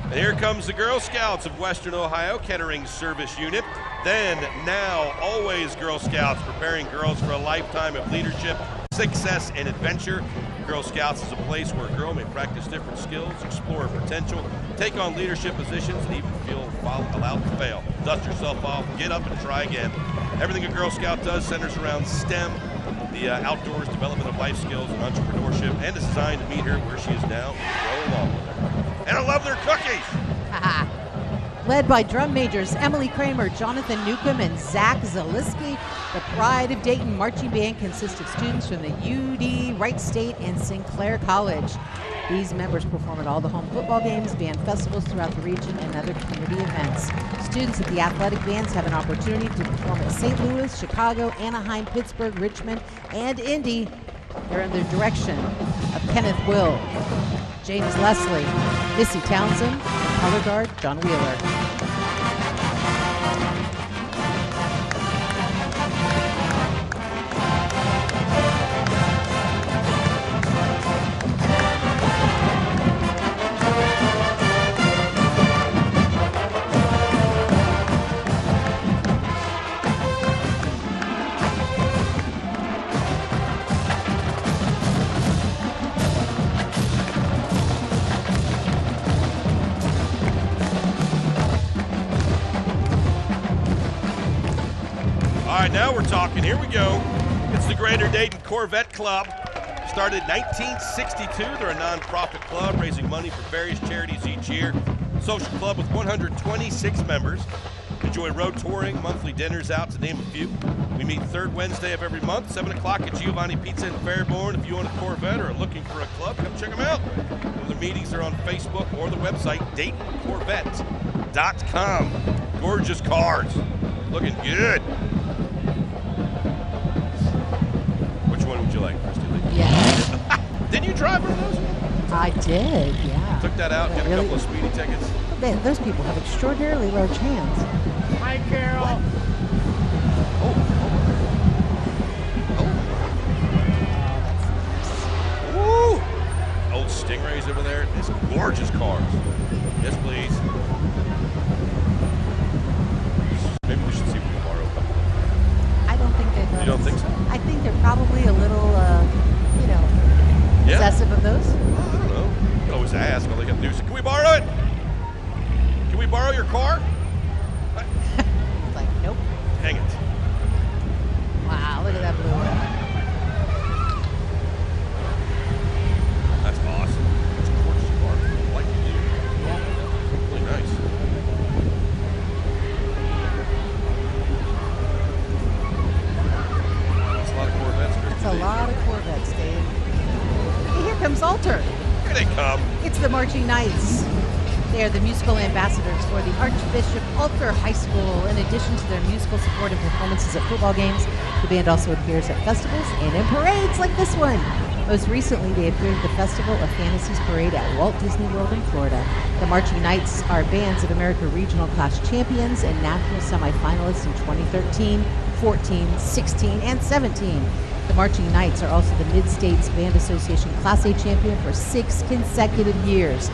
And here comes the Girl Scouts of Western Ohio, Kettering Service Unit. Then, now, always Girl Scouts, preparing girls for a lifetime of leadership, success, and adventure. Girl Scouts is a place where a girl may practice different skills, explore her potential, take on leadership positions, and even feel allowed to fail. Dust yourself off, get up, and try again. Everything a Girl Scout does centers around STEM, the outdoors, development of life skills, and entrepreneurship, and is designed to meet her where she is now and grow along with her. And I love their cookies. Led by drum majors Emily Kramer, Jonathan Newcomb, and Zach Zaliski, the Pride of Dayton Marching Band consists of students from the UD, Wright State, and Sinclair College. These members perform at all the home football games, band festivals throughout the region, and other community events. Students at the athletic bands have an opportunity to perform at St. Louis, Chicago, Anaheim, Pittsburgh, Richmond, and Indy. They're under the direction of Kenneth Will, James Leslie, Missy Townsend, and color guard John Wheeler. Now we're talking. Here we go. It's the Greater Dayton Corvette Club. Started in 1962. They're a nonprofit club raising money for various charities each year. Social club with 126 members. Enjoy road touring, monthly dinners out, to name a few. We meet third Wednesday of every month, 7 o'clock at Giovanni Pizza in Fairborn. If you own a Corvette or are looking for a club, come check them out. The meetings are on Facebook or the website, DaytonCorvette.com. Gorgeous cars. Looking good. Which one would you like, Christy Lee? Yeah. Did you drive one of those? I did, yeah. Took that out, got a couple of speeding tickets. Man, those people have extraordinarily large hands. Hi, Carol. Woo! Old Stingrays over there. These gorgeous cars. Yes, please. Maybe we should see if we can borrow a couple. I don't think they You don't think so? I think they're probably a little, possessive of those. I don't know. You can always ask. All they got to do is say, can we borrow it? Can we borrow your car? It's like, nope. Dang it. Wow, look at that blue one. That's awesome. It's a gorgeous car. I like it. Yeah. Really nice. That's a lot of Corvettes. That's a lot of Corvettes, Dave. Hey, here comes Alter. Here they come. It's the Marching Knights. They are the musical ambassadors for the Archbishop Alter High School. In addition to their musical support and performances at football games, the band also appears at festivals and in parades like this one. Most recently, they appeared at the Festival of Fantasies Parade at Walt Disney World in Florida. The Marching Knights are Bands of America Regional Class champions and national semifinalists in 2013, 14, 16, and 17. The Marching Knights are also the Mid-States Band Association Class A champion for 6 consecutive years.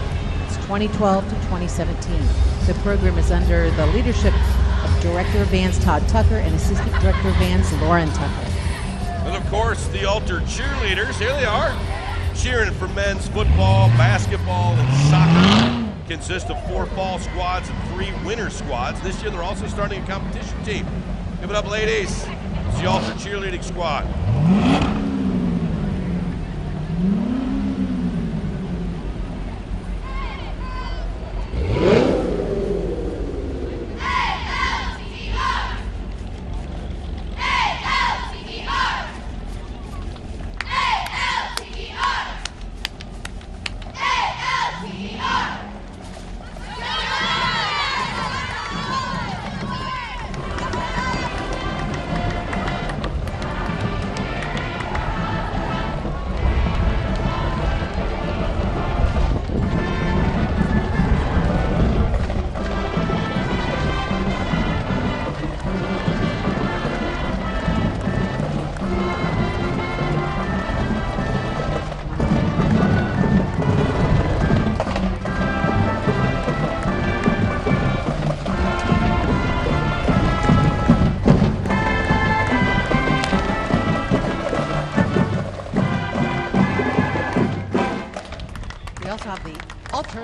It's 2012 to 2017. The program is under the leadership of Director of Bands Todd Tucker and Assistant Director of Bands Lauren Tucker. And of course, the Alter Cheerleaders, here they are, cheering for men's football, basketball, and soccer. Consist of 4 fall squads and 3 winter squads. This year, they're also starting a competition team. Give it up, ladies. It's the Alter Cheerleading Squad.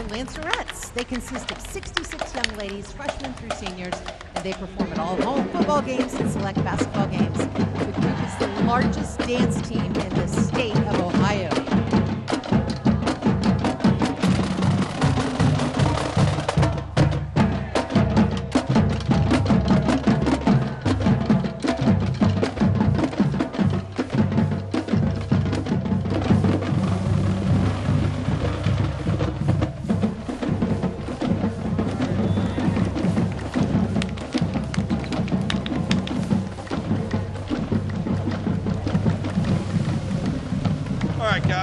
Lancerettes. They consist of 66 young ladies, freshmen through seniors, and they perform at all home football games and select basketball games. The group is the largest dance team in the state of Ohio.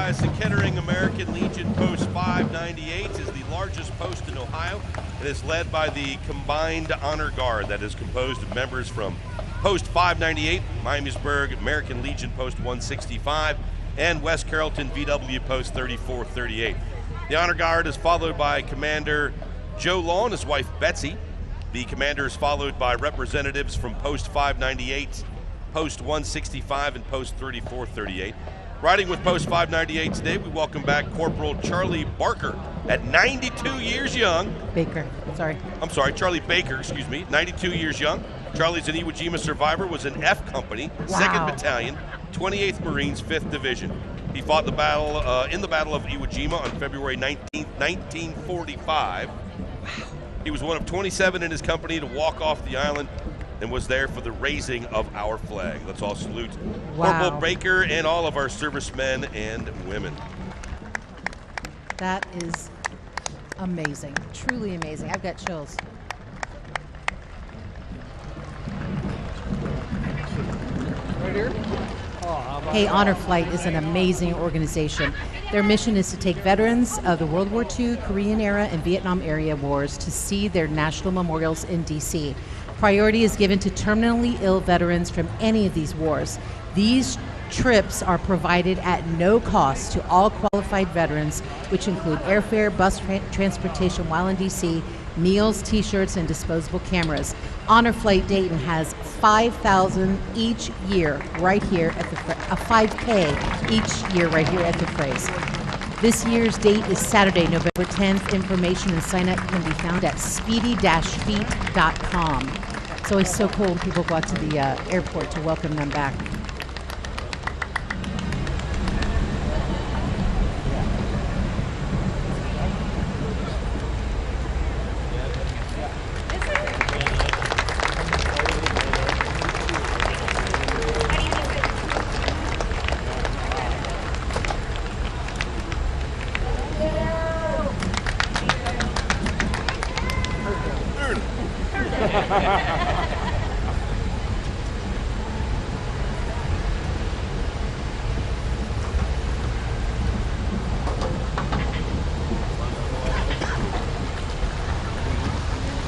The Kettering American Legion Post 598 is the largest post in Ohio. It is led by the Combined Honor Guard that is composed of members from Post 598, Miamisburg American Legion Post 165, and West Carrollton VW Post 3438. The Honor Guard is followed by Commander Joe Law and his wife Betsy. The commander is followed by representatives from Post 598, Post 165, and Post 3438. Riding with Post 598 today, we welcome back Corporal Charlie Barker at 92 years young. Charlie Baker, excuse me, 92 years young. Charlie's an Iwo Jima survivor, was an F Company, 2nd Battalion, 28th Marines, 5th Division. He fought the battle in the Battle of Iwo Jima on February 19th, 1945. Wow. He was one of 27 in his company to walk off the island and was there for the raising of our flag. Let's all salute Corporal Baker and all of our servicemen and women. That is amazing, truly amazing. I've got chills. Right here? Hey, Honor Flight is an amazing organization. Their mission is to take veterans of the World War II, Korean era, and Vietnam area wars to see their national memorials in D.C. Priority is given to terminally ill veterans from any of these wars. These trips are provided at no cost to all qualified veterans, which include airfare, bus transportation while in D.C., meals, t-shirts, and disposable cameras. Honor Flight Dayton has 5,000 each year right here at the 5K each year right here at the Phrase. This year's date is Saturday, November 10th. Information and sign up can be found at speedy-feet.com. It's always so cool when people go out to the airport to welcome them back.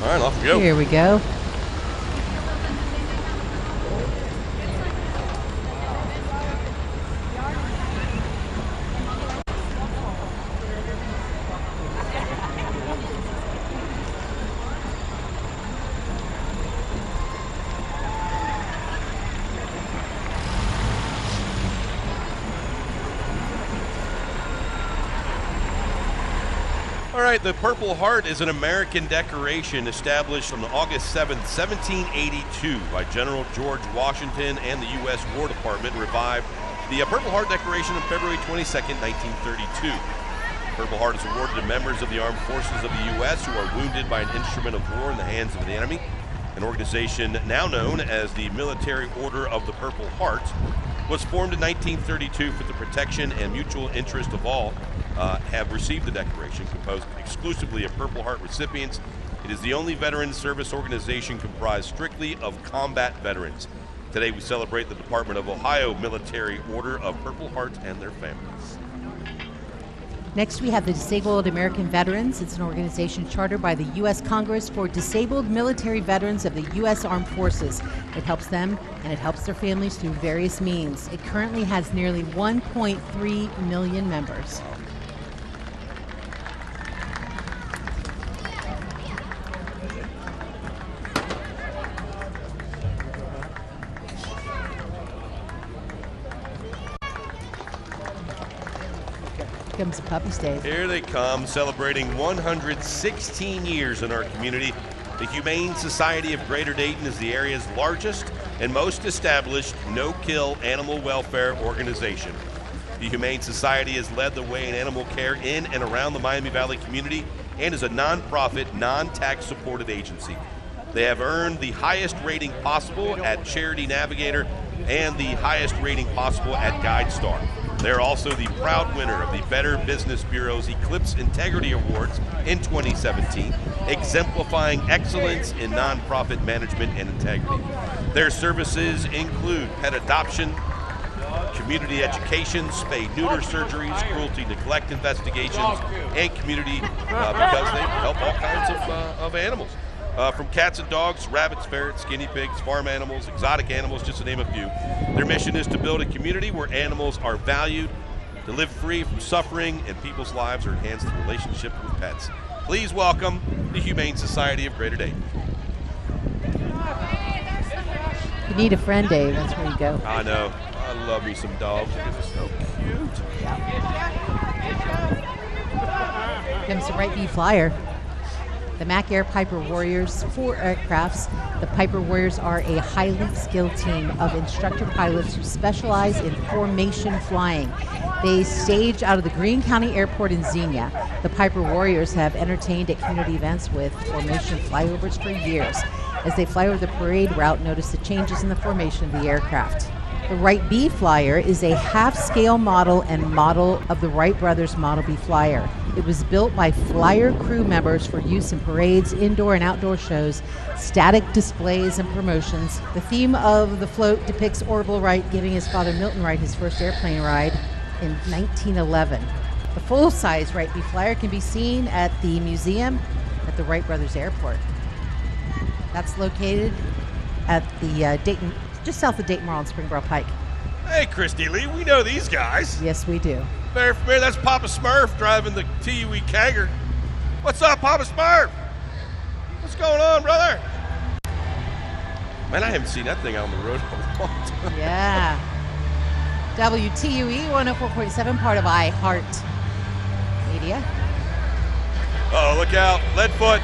All right, off we go. Here we go. All All right, the Purple Heart is an American decoration established on August 7, 1782 by General George Washington, and the U.S. War Department revived the Purple Heart decoration on February 22, 1932. Purple Heart is awarded to members of the armed forces of the U.S. who are wounded by an instrument of war in the hands of the enemy. An organization now known as the Military Order of the Purple Heart was formed in 1932 for the protection and mutual interest of all have received the decoration, composed exclusively of Purple Heart recipients. It is the only veteran service organization comprised strictly of combat veterans. Today we celebrate the Department of Ohio Military Order of Purple Heart and their families. Next, we have the Disabled American Veterans. It's an organization chartered by the U.S. Congress for disabled military veterans of the U.S. Armed Forces. It helps them and it helps their families through various means. It currently has nearly 1.3 million members. Comes the puppy stage. Here they come, celebrating 116 years in our community. The Humane Society of Greater Dayton is the area's largest and most established no-kill animal welfare organization. The Humane Society has led the way in animal care in and around the Miami Valley community and is a nonprofit, non-tax supported agency. They have earned the highest rating possible at Charity Navigator and the highest rating possible at GuideStar. They're also the proud winner of the Better Business Bureau's Eclipse Integrity Awards in 2017, exemplifying excellence in nonprofit management and integrity. Their services include pet adoption, community education, spay-neuter surgeries, cruelty neglect investigations, and community because they help all kinds of animals. From cats and dogs, rabbits, ferrets, guinea pigs, farm animals, exotic animals, just to name a few. Their mission is to build a community where animals are valued, to live free from suffering, and people's lives are enhanced through relationship with pets. Please welcome the Humane Society of Greater Dayton. You need a friend, Dave. That's where you go. I know. I love me some dogs. They're so cute. Comes the Right B Flyer. The Mac Air Piper Warriors, 4 aircrafts. The Piper Warriors are a highly skilled team of instructor pilots who specialize in formation flying. They stage out of the Greene County Airport in Xenia. The Piper Warriors have entertained at community events with formation flyovers for years. As they fly over the parade route, notice the changes in the formation of the aircraft. The Wright B Flyer is a half-scale model and model of the Wright brothers Model B Flyer. It was built by Flyer crew members for use in parades, indoor and outdoor shows, static displays, and promotions. The theme of the float depicts Orville Wright giving his father Milton Wright his first airplane ride in 1911. The full-size Wright B Flyer can be seen at the museum at the Wright Brothers Airport. That's located at the Dayton, just south of Dayton Mall on Springboro Pike. Hey, Christy Lee, we know these guys. Yes, we do. Very familiar. That's Papa Smurf driving the TUE Kegger. What's up, Papa Smurf? What's going on, brother? Man, I haven't seen that thing out on the road in a long time. Yeah. WTUE 104.7, part of iHeart Media. Oh, look out. Leadfoot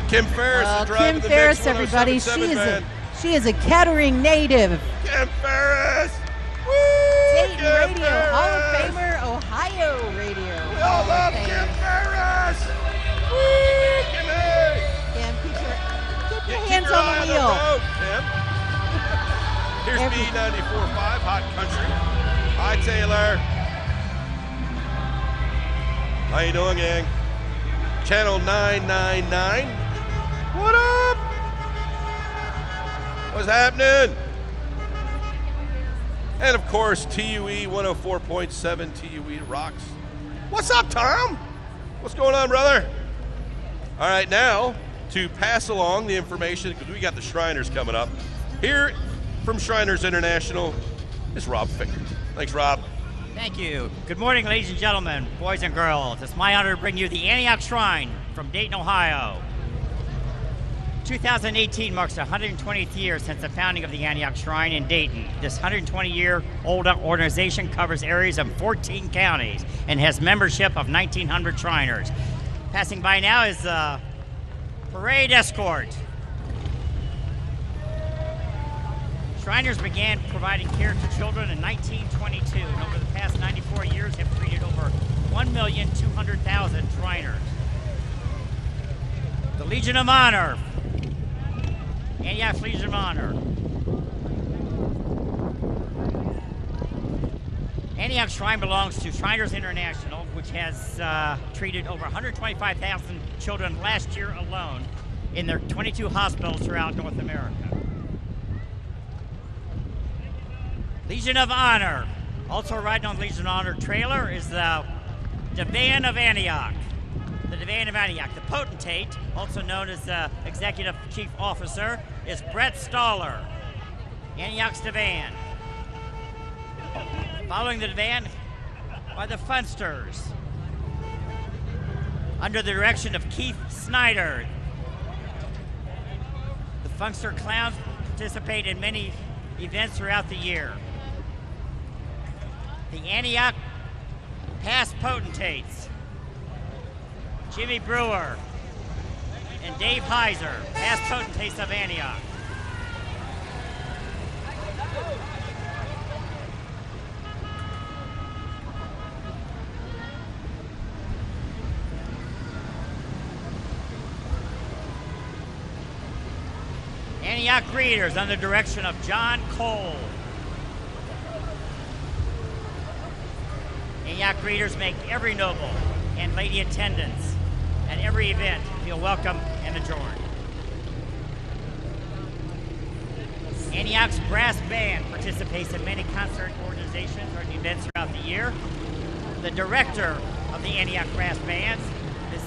Kim Ferris is driving Kim the Ferris, mix everybody. 1077, She is a Kettering native. Kim Ferris! Woo! Dayton Kim Radio, Ferris! Hall of Famer, Ohio Radio. We all love Kim Ferris! Woo! Kimmy! Kim, keep your Keep hands your on eye the wheel. road, Kim. Here's B94.5 Hot Country. Hi, Taylor. How you doing, gang? Channel 999. What up? What's happening? And of course, TUE 104.7, TUE rocks. What's up, Tom? What's going on, brother? All right, now to pass along the information, because we got the Shriners coming up. Here from Shriners International is Rob Finger. Thanks, Rob. Thank you. Good morning, ladies and gentlemen, boys and girls. It's my honor to bring you the Antioch Shrine from Dayton, Ohio. 2018 marks the 120th year since the founding of the Antioch Shrine in Dayton. This 120-year-old organization covers areas of 14 counties and has membership of 1,900 Shriners. Passing by now is parade escort. Shriners began providing care to children in 1922, and over the past 94 years have treated over 1,200,000 Shriners. The Legion of Honor, Antioch Legion of Honor. Antioch Shrine belongs to Shriners International, which has treated over 125,000 children last year alone in their 22 hospitals throughout North America. Legion of Honor. Also riding on Legion of Honor trailer is the Divan of Antioch. The Divan of Antioch. The potentate, also known as the Executive Chief Officer, is Brett Staller. Antioch's Divan. Following the Divan are the Funsters, under the direction of Keith Snyder. The Funster Clowns participate in many events throughout the year. The Antioch Past Potentates, Jimmy Brewer and Dave Heiser, Past Potentates of Antioch. Antioch Greeters under the direction of John Cole. Antioch Greeters make every noble and lady attendants at every event feel welcome and adorned. Antioch's Brass Band participates in many concert organizations or events throughout the year. The director of the Antioch Brass Bands is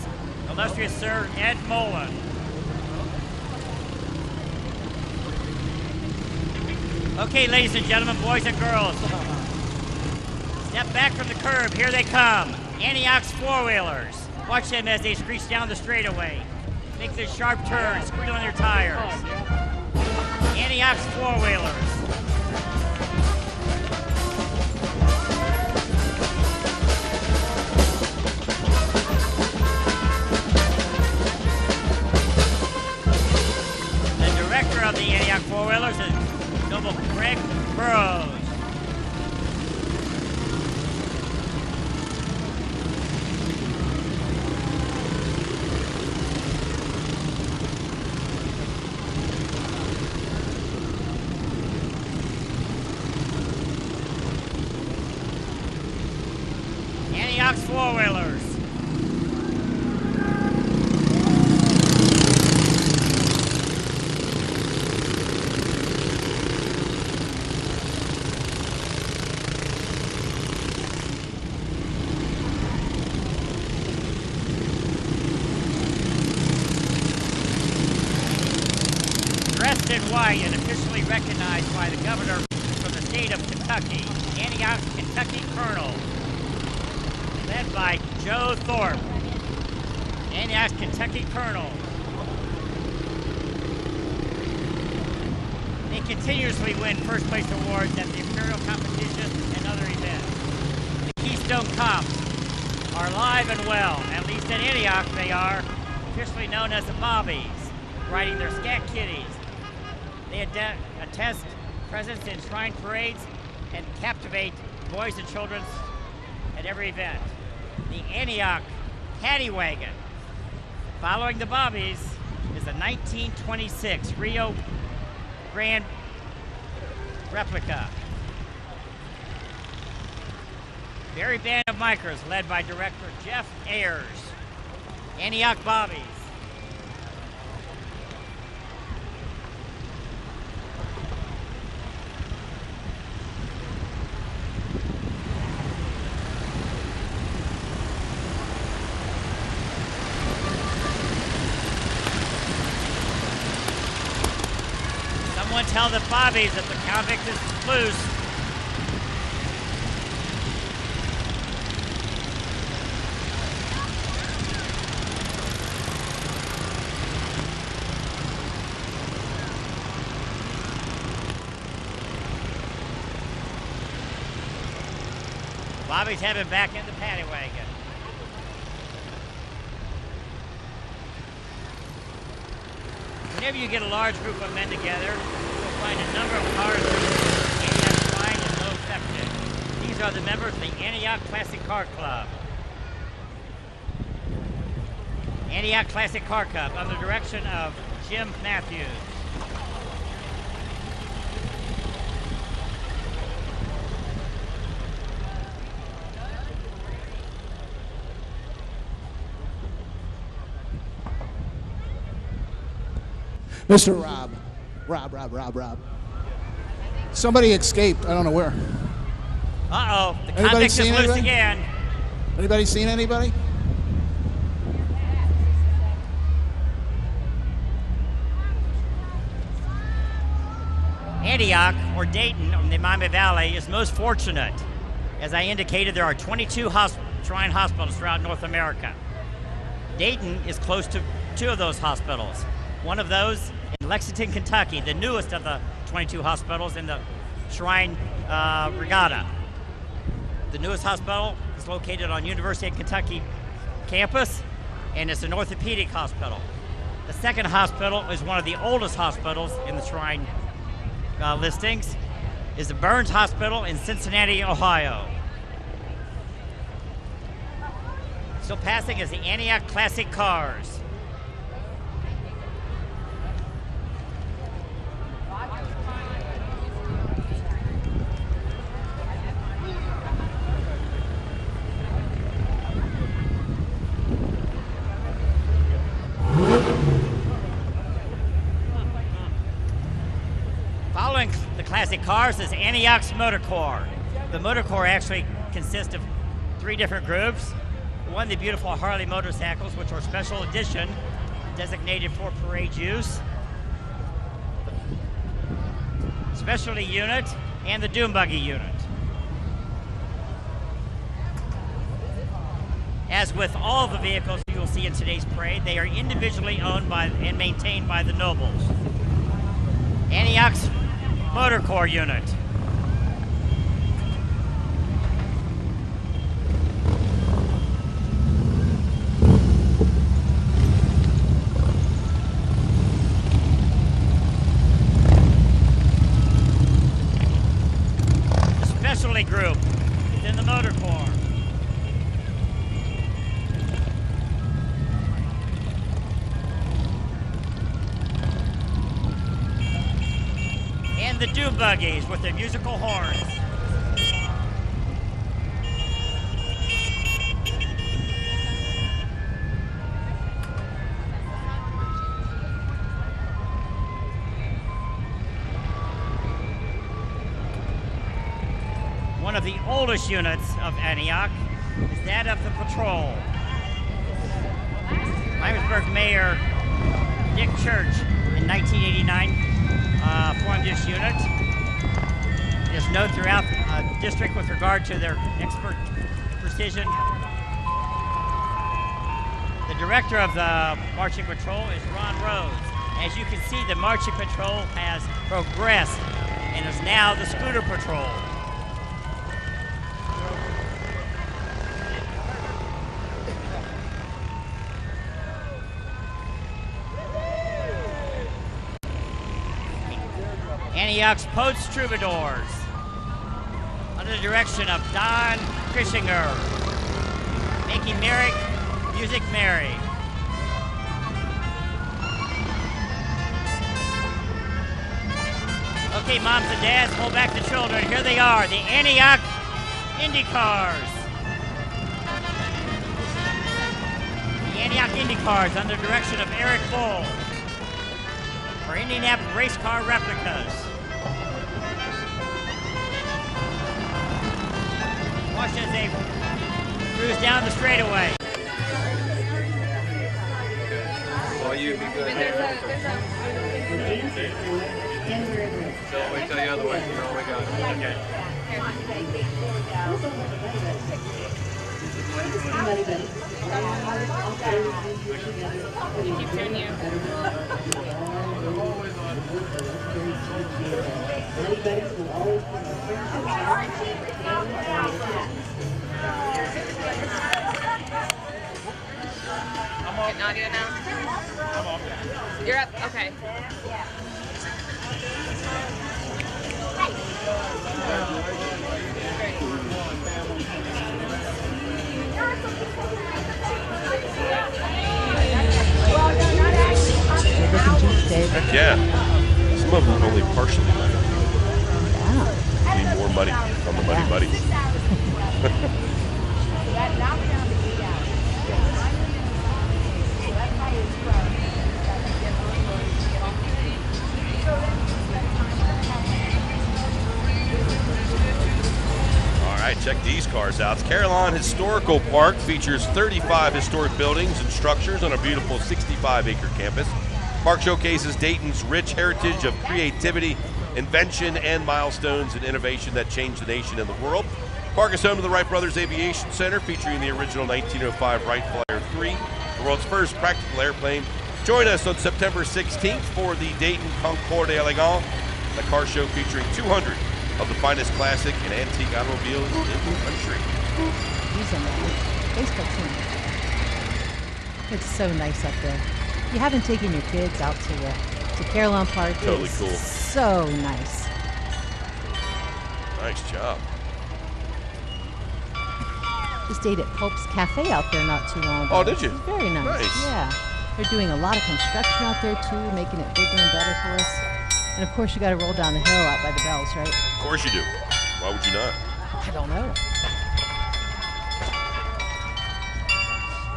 illustrious Sir Ed Mullen. Okay, ladies and gentlemen, boys and girls, step back from the curb. Here they come. Antioch's four-wheelers. Watch them as they screech down the straightaway. Make their sharp turns, squeal on their tires. Antioch's four-wheelers. The director of the Antioch four-wheelers is Noble Greg Burrows. Antioch's four-wheelers. Dressed in white and officially recognized by the governor from the state of Kentucky, Antioch Kentucky Colonel, led by Joe Thorpe. Antioch's Kentucky Colonel. They continuously win first place awards at the Imperial Competition and other events. The Keystone Cops are alive and well. At least at Antioch they are, officially known as the Bobbies, riding their scat kitties. They attest presence in shrine parades and captivate boys and children at every event. The Antioch Paddy Wagon. Following the Bobbies is the 1926 Rio Grande replica. Very band of micros led by director Jeff Ayers. Antioch Bobbies. Someone tell the Bobbies that the convict is loose. Bobby's headed back in the paddy wagon. Whenever you get a large group of men together, you'll find a number of cars that Antioch Shrine is no exception. These are the members of the Antioch Classic Car Club. Antioch Classic Car Club under the direction of Jim Matthews. Mr. Rob. Somebody escaped. I don't know where. Uh-oh, the Anybody convict is seen loose anybody? again. Anybody seen anybody? Antioch, or Dayton, in the Miami Valley, is most fortunate. As I indicated, there are 22 shrine hospitals throughout North America. Dayton is close to 2 of those hospitals. One of those in Lexington, Kentucky, the newest of the 22 hospitals in the Shrine Regatta. The newest hospital is located on University of Kentucky campus, and it's an orthopedic hospital. The second hospital is one of the oldest hospitals in the Shrine listings, is the Burns Hospital in Cincinnati, Ohio. Still passing is the Antioch Classic Cars. Following the Classic Cars is Antioch's Motor Corps. The Motor Corps actually consists of 3 different groups. One, the beautiful Harley motorcycles, which are special edition, designated for parade use. Specialty unit and the Doom Buggy unit. As with all the vehicles you will see in today's parade, they are individually owned by and maintained by the nobles. Antioch's Motor Corps unit. The specialty group within the Motor Corps. And the Doom Buggies with their musical horns. One of the oldest units of Antioch is that of the patrol. Waynesville Mayor Dick Church in 1989 formed this unit. It is known throughout the district with regard to their expert precision. The director of the marching patrol is Ron Rhodes. As you can see, the marching patrol has progressed and is now the scooter patrol. Antioch's Post Troubadours, under the direction of Don Krishinger, making music merry. Okay, moms and dads, hold back the children. Here they are, the Antioch Indycars. The Antioch Indycars, under the direction of Eric Bull, for Indianapolis race car replicas. Watch as they cruise down the straightaway. Well, you be good. So wait till the other way. You're all we got. Okay. Getting audio now? You're up. Okay. Heck yeah. Some of them are only partially muddy. Yeah. Need more muddy on the muddy buddies. All right, check these cars out. Carillon Historical Park features 35 historic buildings and structures on a beautiful 65-acre campus. Park showcases Dayton's rich heritage of creativity, invention, and milestones and innovation that changed the nation and the world. Park is home to the Wright Brothers Aviation Center, featuring the original 1905 Wright Flyer 3, the world's first practical airplane. Join us on September 16th for the Dayton Concorde Elegant, the car show featuring 200 of the finest classic and antique automobiles in the country. These are my baseball team. It's so nice up there. If you haven't taken your kids out to Carillon Park, Totally it's cool. So nice. Nice job. Just ate at Pulp's Cafe out there not too long ago. Oh, did you? It was very nice. Nice. Yeah. They're doing a lot of construction out there too, making it bigger and better for us. And of course, you got to roll down the hill out by the bells, right? Of course you do. Why would you not? I don't know.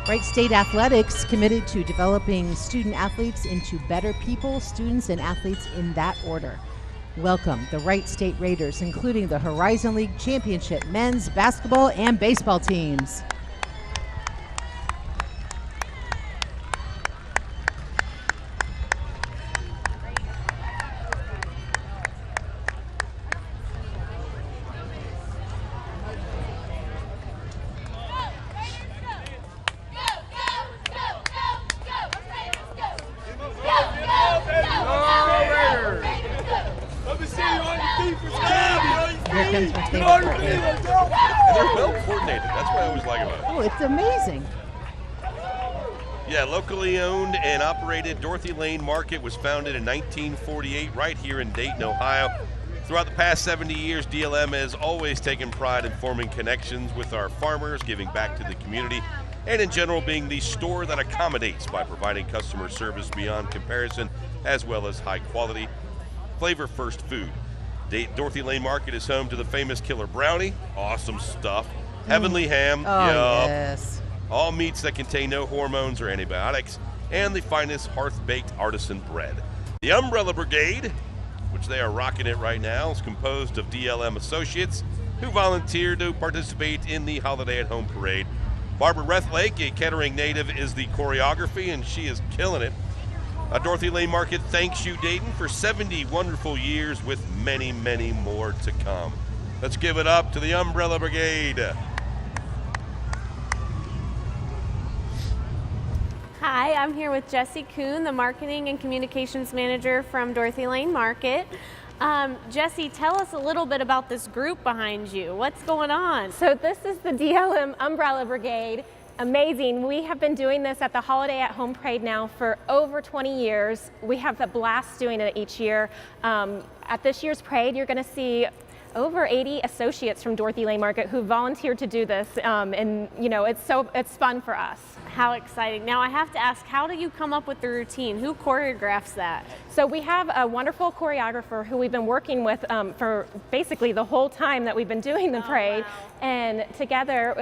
Wright State Athletics committed to developing student athletes into better people, students, and athletes in that order. Welcome the Wright State Raiders, including the Horizon League Championship men's basketball and baseball teams. Here comes my favorite part here. And they're well coordinated. That's what I always like about it. Oh, it's amazing. Yeah, locally owned and operated, Dorothy Lane Market was founded in 1948 right here in Dayton, Ohio. Throughout the past 70 years, DLM has always taken pride in forming connections with our farmers, giving back to the community, and in general being the store that accommodates by providing customer service beyond comparison, as well as high quality, flavor first food. Dorothy Lane Market is home to the famous Killer Brownie, awesome stuff, Heavenly Ham, Oh, yes. all meats that contain no hormones or antibiotics, and the finest hearth-baked artisan bread. The Umbrella Brigade, which they are rocking it right now, is composed of DLM associates who volunteered to participate in the Holiday at Home Parade. Barbara Rethlake, a Kettering native, is the choreography, and she is killing it. Dorothy Lane Market thanks you, Dayton, for 70 wonderful years with many, many more to come. Let's give it up to the Umbrella Brigade. Hi, I'm here with Jessie Kuhn, the Marketing and Communications Manager from Dorothy Lane Market. Jessie, tell us a little bit about this group behind you. What's going on? So this is the DLM Umbrella Brigade. Amazing. We have been doing this at the Holiday at Home Parade now for over 20 years. We have a blast doing it each year. At this year's parade, you're going to see over 80 associates from Dorothy Lane Market who volunteered to do this, and you know, it's fun for us. How exciting. Now I have to ask, how do you come up with the routine? Who choreographs that? So we have a wonderful choreographer who we've been working with for basically the whole time that we've been doing the parade. Wow. And together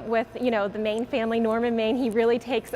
with, you know, the Maine family, Norman Maine, he really takes,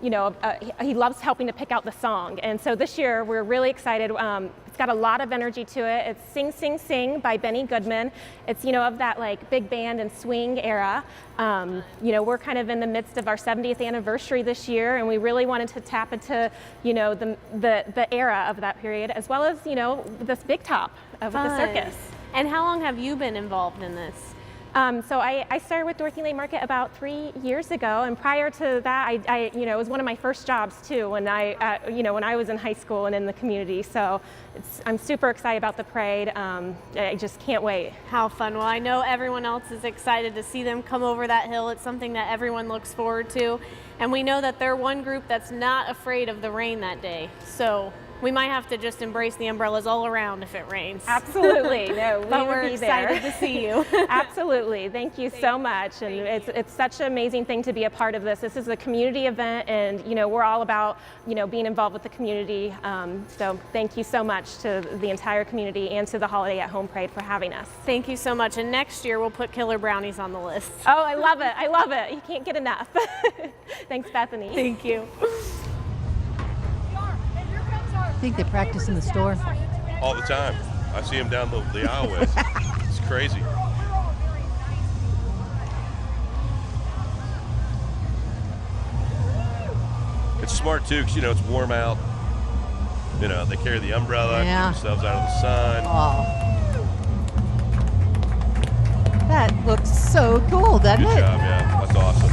you know, he loves helping to pick out the song. And so this year we're really excited. It's got a lot of energy to it. It's Sing, Sing, Sing by Benny Goodman. It's, you know, of that like big band and swing era. You know, we're kind of in the midst of our 70th anniversary this year, and we really wanted to tap into, you know, the era of that period, as well as, you know, this big top of the circus. And how long have you been involved in this? So I started with Dorothy Lane Market about 3 years ago, and prior to that, it was one of my first jobs too when I was in high school and in the community. So I'm super excited about the parade. I just can't wait. How fun. Well, I know everyone else is excited to see them come over that hill. It's something that everyone looks forward to. And we know that they're one group that's not afraid of the rain that day. So we might have to just embrace the umbrellas all around if it rains. Absolutely. No, but we're excited to see you. Absolutely. Thank you so much. And it's such an amazing thing to be a part of this. This is a community event, and we're all about being involved with the community. So thank you so much to the entire community and to the Holiday at Home Parade for having us. Thank you so much. And next year we'll put killer brownies on the list. Oh, I love it. I love it. You can't get enough. Thanks, Bethany. Thank you. I think they practice in the store. All the time. I see them down the aisleways. It's crazy. It's smart too, because it's warm out. They carry the umbrella, keep themselves out of the sun. Oh. That looks so cool, doesn't it? Good job, yeah. That's awesome.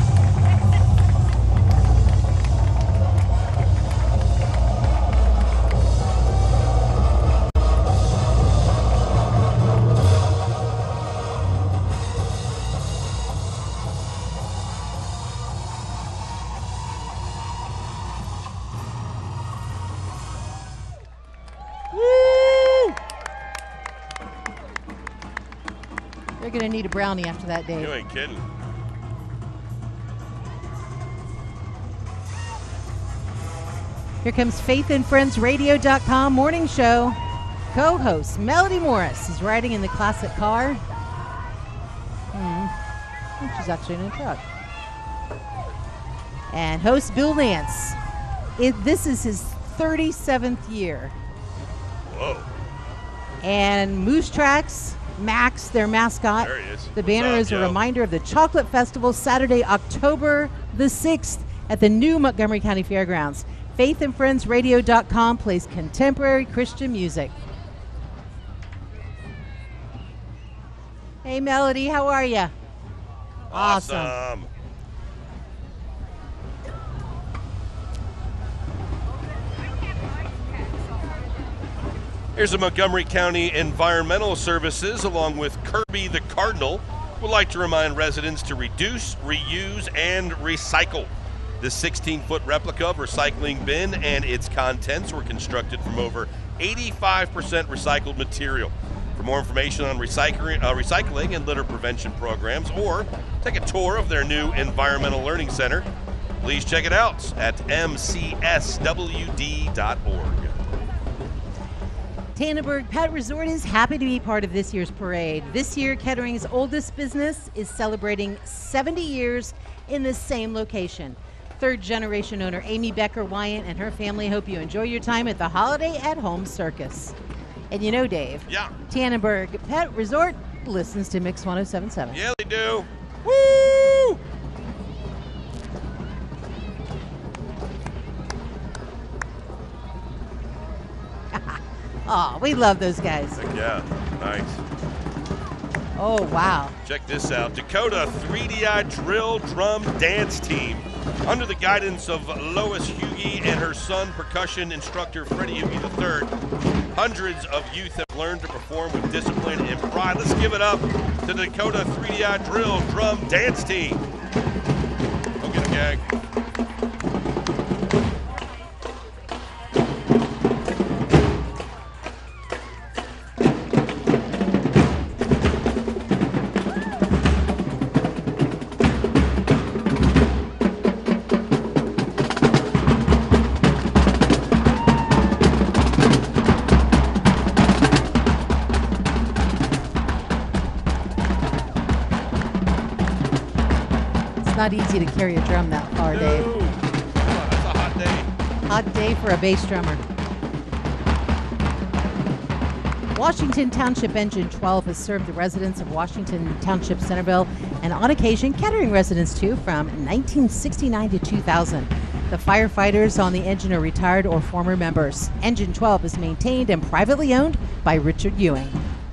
They're going to need a brownie after that day. You ain't kidding. Here comes faithandfriendsradio.com morning show. Co-host Melody Morris is riding in the classic car. She's actually in a truck. And host Bill Nance. This is his 37th year. Whoa. And Moose Tracks, Max, their mascot. There he is. The banner is a reminder of the Chocolate Festival, Saturday, October the 6th at the new Montgomery County Fairgrounds. faithandfriendsradio.com plays contemporary Christian music. Hey, Melody, how are you? Awesome. Here's the Montgomery County Environmental Services, along with Kirby the Cardinal, would like to remind residents to reduce, reuse, and recycle. This 16-foot replica of recycling bin and its contents were constructed from over 85% recycled material. For more information on recycling and litter prevention programs, or take a tour of their new Environmental Learning Center, please check it out at mcswd.org. Tannenberg Pet Resort is happy to be part of this year's parade. This year, Kettering's oldest business is celebrating 70 years in the same location. Third-generation owner Amy Becker-Wyant and her family hope you enjoy your time at the Holiday at Home Circus. And Dave, Tannenberg Pet Resort listens to Mix 107.7. Yeah, they do. Woo! Oh, we love those guys. Heck yeah, nice. Oh, wow. Check this out. Dakota 3DI Drill Drum Dance Team, under the guidance of Lois Hughey and her son, percussion instructor Freddie Hughey III. Hundreds of youth have learned to perform with discipline and pride. Let's give it up to the Dakota 3DI Drill Drum Dance Team. Go get a gag. Not easy to carry a drum that far, Dave. That's a hot day. Hot day for a bass drummer. Washington Township Engine 12 has served the residents of Washington Township, Centreville, and on occasion Kettering residents too, from 1969 to 2000. The firefighters on the engine are retired or former members. Engine 12 is maintained and privately owned by Richard Ewing.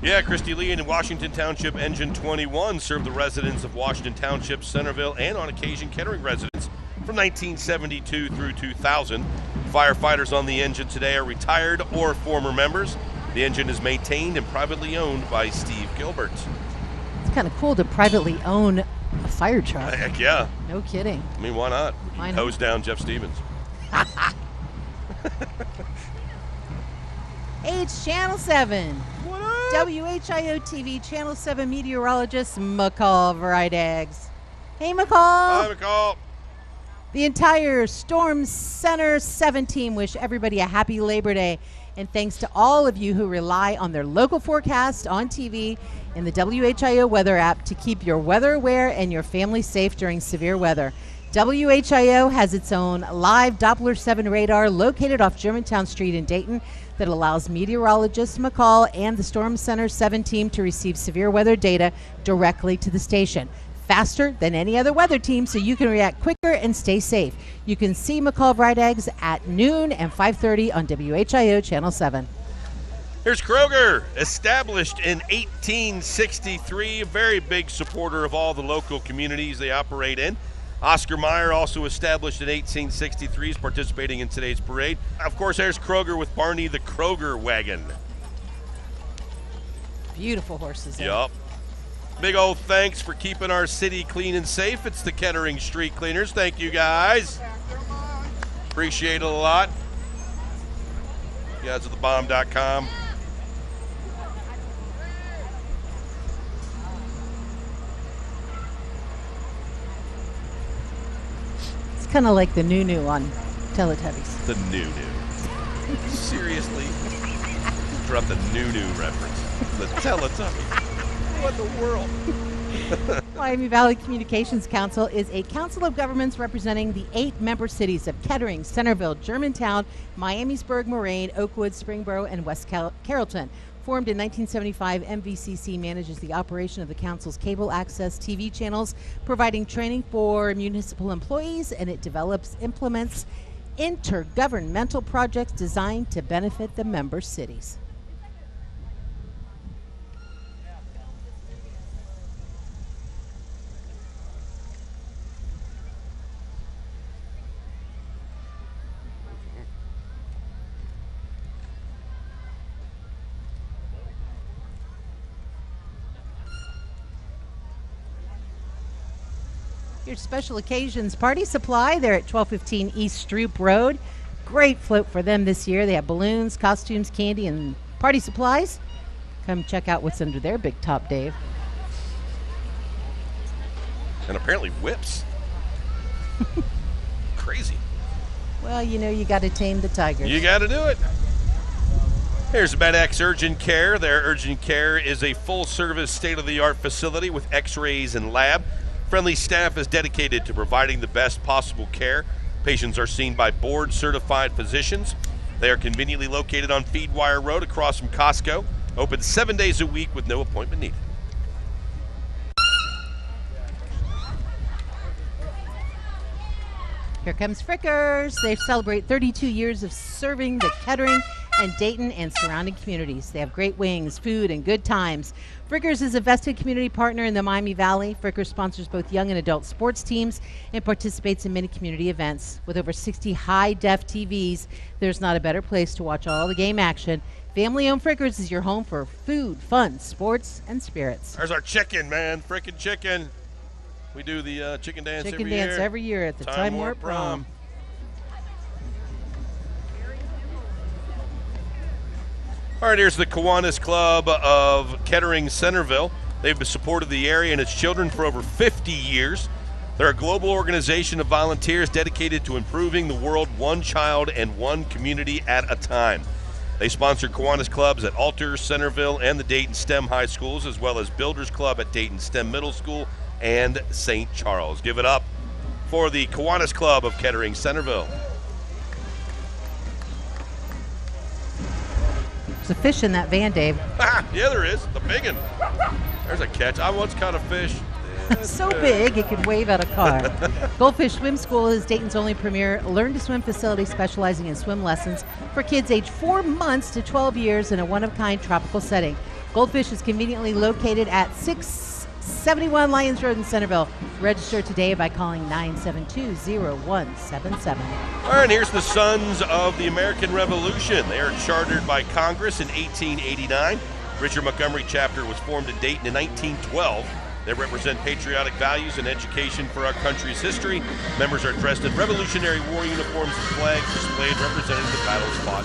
Yeah, Christy Lee in Washington Township Engine 21 served the residents of Washington Township, Centreville, and on occasion Kettering residents from 1972 through 2000. Firefighters on the engine today are retired or former members. The engine is maintained and privately owned by Steve Gilbert. It's kind of cool to privately own a fire truck. Heck yeah. No kidding. I mean, why not? Why not? Hose down Jeff Stevens. Hey, it's Channel 7. WHIO TV Channel 7 meteorologist McCall Vrydags. Hey, McCall. Hi, McCall. The entire Storm Center 7 team wish everybody a happy Labor Day. And thanks to all of you who rely on their local forecast on TV and the WHIO weather app to keep your weather aware and your family safe during severe weather. WHIO has its own live Doppler 7 radar located off Germantown Street in Dayton that allows meteorologist McCall and the Storm Center 7 team to receive severe weather data directly to the station. Faster than any other weather team, so you can react quicker and stay safe. You can see McCall Vrydags at noon and 5:30 on WHIO Channel 7. Here's Kroger, established in 1863, a very big supporter of all the local communities they operate in. Oscar Mayer, also established in 1863, is participating in today's parade. Of course, there's Kroger with Barney the Kroger wagon. Beautiful horses. Yup. Big old thanks for keeping our city clean and safe. It's the Kettering Street Cleaners. Thank you, guys. Appreciate it a lot. You guys at thebomb.com. It's kind of like the Nunu on Teletubbies. The Nunu. Seriously? Drop the Nunu reference. The Teletubbies. What in the world? Miami Valley Communications Council is a council of governments representing the 8 member cities of Kettering, Centreville, Germantown, Miamisburg, Moraine, Oakwood, Springboro, and West Carrollton. Formed in 1975, MVCC manages the operation of the council's cable access TV channels, providing training for municipal employees, and it implements intergovernmental projects designed to benefit the member cities. Your special occasions party supply, they're at 1215 East Stroop Road. Great float for them this year. They have balloons, costumes, candy, and party supplies. Come check out what's under their big top, Dave. And apparently whips. Crazy. Well, you know, you got to tame the tigers. You got to do it. Here's MedX Urgent Care. Their Urgent Care is a full-service, state-of-the-art facility with x-rays and lab. Friendly staff is dedicated to providing the best possible care. Patients are seen by board-certified physicians. They are conveniently located on Feedwire Road across from Costco. Open 7 days a week with no appointment needed. Here comes Frickers. They celebrate 32 years of serving the Kettering and Dayton and surrounding communities. They have great wings, food, and good times. Frickers is a vested community partner in the Miami Valley. Frickers sponsors both young and adult sports teams and participates in many community events. With over 60 high-def TVs, there's not a better place to watch all the game action. Family-owned Frickers is your home for food, fun, sports, and spirits. There's our chicken, man. Frickin' chicken. We do the chicken dance every year at the Time Warp Prom. All right, here's the Kiwanis Club of Kettering Centreville. They've supported the area and its children for over 50 years. They're a global organization of volunteers dedicated to improving the world one child and one community at a time. They sponsor Kiwanis clubs at Alter, Centreville, and the Dayton STEM High Schools, as well as Builders Club at Dayton STEM Middle School and St. Charles. Give it up for the Kiwanis Club of Kettering Centreville. There's a fish in that van, Dave. Yeah, there is. The big one. There's a catch. I once caught a fish. So big it could wave at a car. Goldfish Swim School is Dayton's only premier learn-to-swim facility specializing in swim lessons for kids aged 4 months to 12 years in a one-of-kind tropical setting. Goldfish is conveniently located at 671 Lyons Road in Centreville. Register today by calling 972-0177. All right, here's the Sons of the American Revolution. They are chartered by Congress in 1889. Richard Montgomery chapter was formed in Dayton in 1912. They represent patriotic values and education for our country's history. Members are dressed in Revolutionary War uniforms and flags displayed representing the battles fought.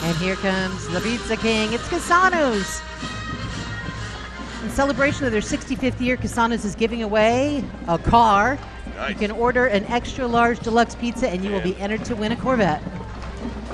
And here comes the Pizza King. It's Casanos. In celebration of their 65th year, Casanos is giving away a car. Nice. You can order an extra large deluxe pizza and you will be entered to win a Corvette.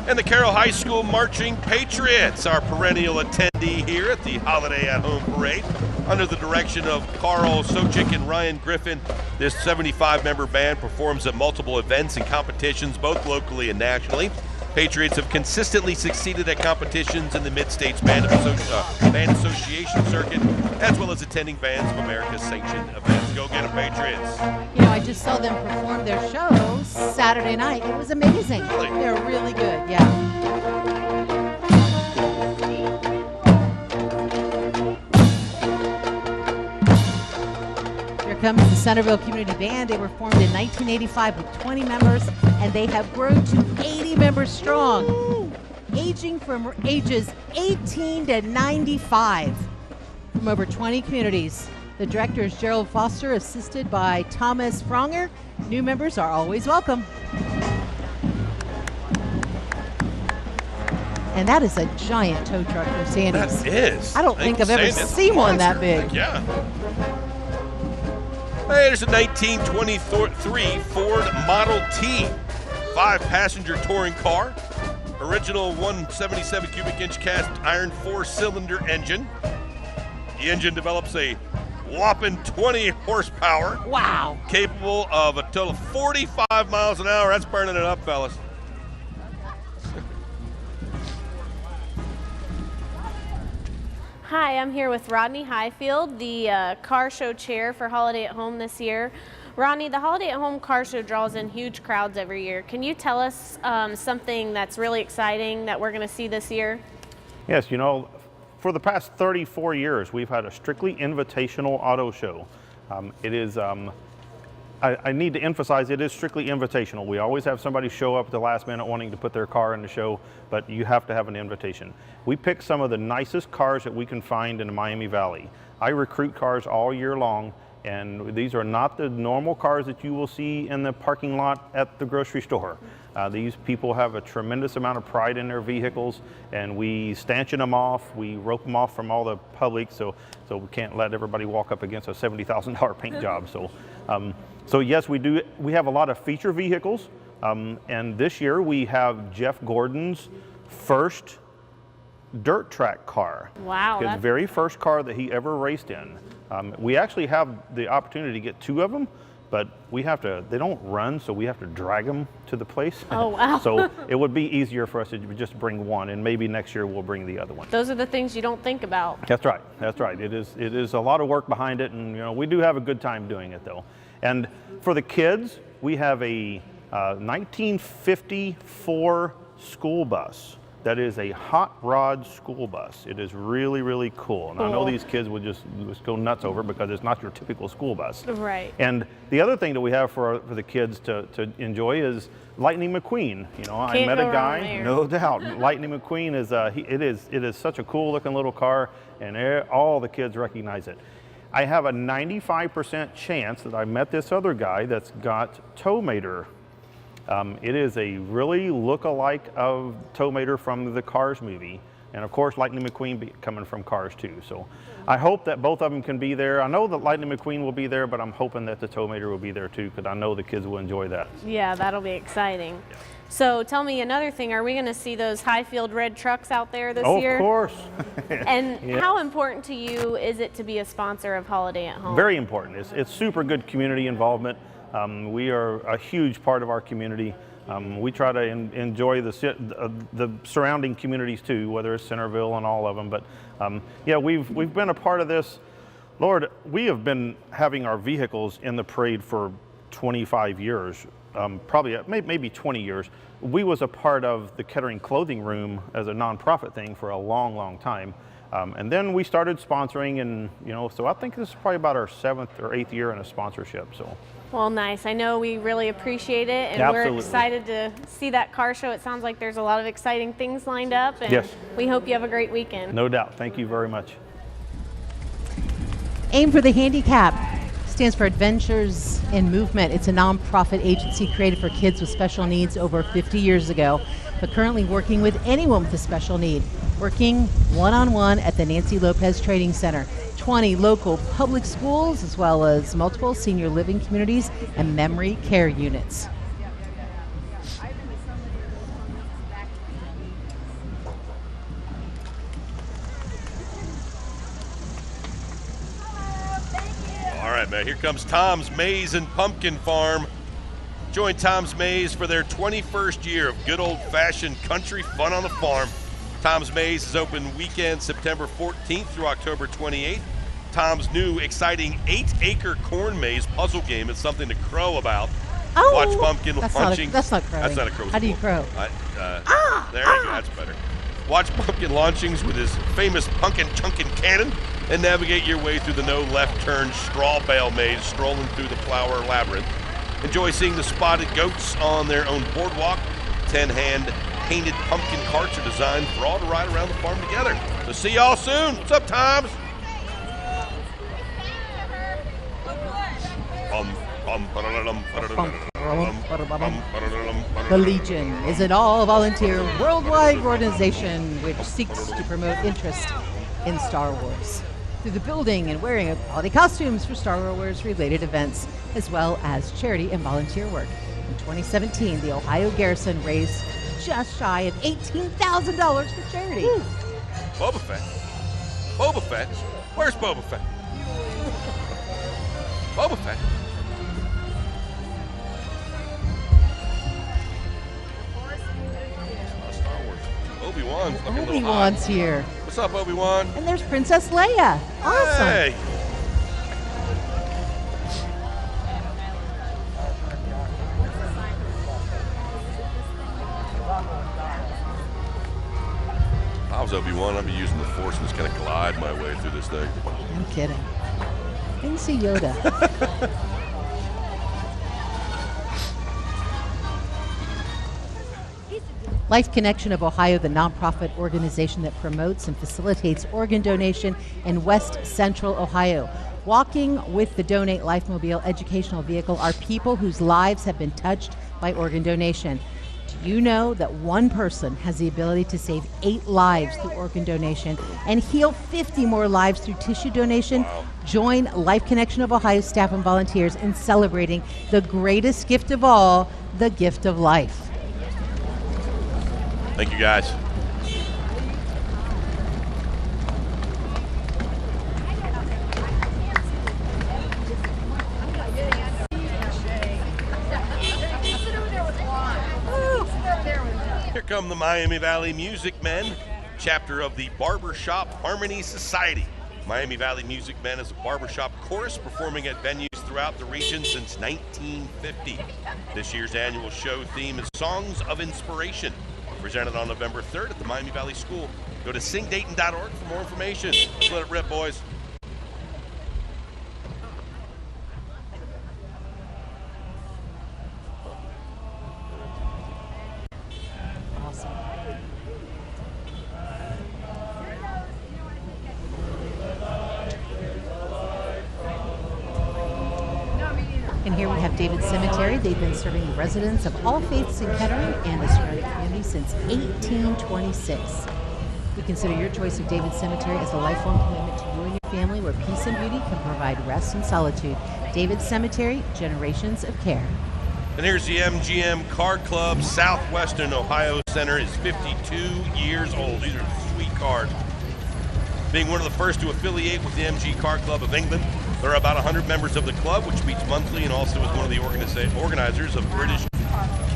And the Carroll High School Marching Patriots, our perennial attendee here at the Holiday at Home Parade. Under the direction of Carl Sochik and Ryan Griffin, this 75-member band performs at multiple events and competitions, both locally and nationally. Patriots have consistently succeeded at competitions in the Mid-States Band Association circuit, as well as attending Bands of America's sanctioned events. Go get them, Patriots. You know, I just saw them perform their show Saturday night. It was amazing. Really? They're really good, yeah. Here comes the Centreville Community Band. They were formed in 1985 with 20 members, and they have grown to 80 members strong, aging from ages 18 to 95 from over 20 communities. The director is Gerald Foster, assisted by Thomas Fronger. New members are always welcome. And that is a giant tow truck for Sandy's. That is. I don't think I've ever seen one that big. Yeah. Hey, there's a 1923 Ford Model T, 5-passenger touring car, original 177 cubic inch cast iron 4-cylinder engine. The engine develops a whopping 20 horsepower. Wow. Capable of a total of 45 miles an hour. That's burning it up, fellas. Hi, I'm here with Rodney Highfield, the car show chair for Holiday at Home this year. Rodney, the Holiday at Home car show draws in huge crowds every year. Can you tell us something that's really exciting that we're going to see this year? Yes, you know, for the past 34 years, we've had a strictly invitational auto show. It is, I need to emphasize, it is strictly invitational. We always have somebody show up at the last minute wanting to put their car in the show, but you have to have an invitation. We pick some of the nicest cars that we can find in the Miami Valley. I recruit cars all year long, and these are not the normal cars that you will see in the parking lot at the grocery store. These people have a tremendous amount of pride in their vehicles, and we stanchion them off, we rope them off from all the public, so we can't let everybody walk up against a $70,000 paint job. So yes, we have a lot of feature vehicles, and this year we have Jeff Gordon's first dirt track car. Wow. His very first car that he ever raced in. We actually have the opportunity to get 2 of them, but they don't run, so we have to drag them to the place. Oh, wow. So it would be easier for us to just bring one, and maybe next year we'll bring the other one. Those are the things you don't think about. That's right, that's right. It is a lot of work behind it, and you know, we do have a good time doing it though. And for the kids, we have a 1954 school bus. That is a hot rod school bus. It is really, really cool. And I know these kids would just go nuts over it because it's not your typical school bus. Right. And the other thing that we have for the kids to enjoy is Lightning McQueen. You know, I met a guy, no doubt. Lightning McQueen is it is such a cool looking little car, and all the kids recognize it. I have a 95% chance that I met this other guy that's got Towmater. It is a really look-alike of Towmater from the Cars movie. And of course, Lightning McQueen coming from Cars too. So I hope that both of them can be there. I know that Lightning McQueen will be there, but I'm hoping that the Towmater will be there too, because I know the kids will enjoy that. Yeah, that'll be exciting. Yeah. So tell me another thing, are we going to see those Highfield red trucks out there this year? Of course. And how important to you is it to be a sponsor of Holiday at Home? Very important. It's super good community involvement. We are a huge part of our community. We try to enjoy the surrounding communities too, whether it's Centreville and all of them. But yeah, we've been a part of this. Lord, we have been having our vehicles in the parade for 25 years, probably maybe 20 years. We was a part of the Kettering Clothing Room as a nonprofit thing for a long, long time. And then we started sponsoring, and so I think this is probably about our 7th or 8th year in a sponsorship. So. Well, nice. I know we really appreciate it, and Absolutely. we're excited to see that car show. It sounds like there's a lot of exciting things lined up, and yes. we hope you have a great weekend. No doubt. Thank you very much. Aim for the Handicap stands for Adventures in Movement. It's a nonprofit agency created for kids with special needs over 50 years ago, but currently working with anyone with a special need. Working one-on-one at the Nancy Lopez Training Center. 20 local public schools, as well as multiple senior living communities and memory care units. All right, man, here comes Tom's Maize and Pumpkin Farm. Join Tom's Maize for their 21st year of good old-fashioned country fun on the farm. Tom's Maize is open weekend September 14th through October 28th. Tom's new exciting 8-acre corn maze puzzle game is something to crow about. Oh, Watch pumpkin launching. That's not crowing. That's not a crow. How do you crow? There you go. That's better. Watch pumpkin launchings with his famous pumpkin chunkin' cannon and navigate your way through the no left turn straw bale maze, strolling through the flower labyrinth. Enjoy seeing the spotted goats on their own boardwalk. 10-hand painted pumpkin carts are designed for all to ride around the farm together. So see y'all soon. What's up, Toms? The Legion is an all-volunteer worldwide organization which seeks to promote interest in Star Wars through the building and wearing of quality costumes for Star Wars-related events, as well as charity and volunteer work. In 2017, the Ohio Garrison raised just shy of $18,000 for charity. Woo. Boba Fett. Boba Fett? Where's Boba Fett? Boba Fett. Star Wars. Obi-Wan's looking a little Obi-Wan's hot. here. What's up, Obi-Wan? And there's Princess Leia. Awesome. Hey. If I was Obi-Wan, I'd be using the Force and just kind of glide my way through this thing. I'm kidding. Didn't see Yoda. Life Connection of Ohio, the nonprofit organization that promotes and facilitates organ donation in West Central Ohio. Walking with the Donate Life Mobile educational vehicle are people whose lives have been touched by organ donation. Do you know that one person has the ability to save 8 lives through organ donation and heal 50 more lives through tissue donation? Wow. Join Life Connection of Ohio staff and volunteers in celebrating the greatest gift of all, the gift of life. Thank you, guys. Here come the Miami Valley Music Men, chapter of the Barbershop Harmony Society. Miami Valley Music Men is a barbershop chorus performing at venues throughout the region since 1950. This year's annual show theme is Songs of Inspiration, presented on November 3rd at the Miami Valley School. Go to singdayton.org for more information. Let's let it rip, boys. And here we have David Cemetery. They've been serving the residents of all faiths in Kettering and the surrounding community since 1826. We consider your choice of David Cemetery as a lifelong commitment to you and your family, where peace and beauty can provide rest and solitude. David Cemetery, generations of care. And here's the MGM Car Club. Southwestern Ohio Center is 52 years old. These are sweet cars. Being one of the first to affiliate with the MG Car Club of England, there are about 100 members of the club, which meets monthly and also is one of the organizers of British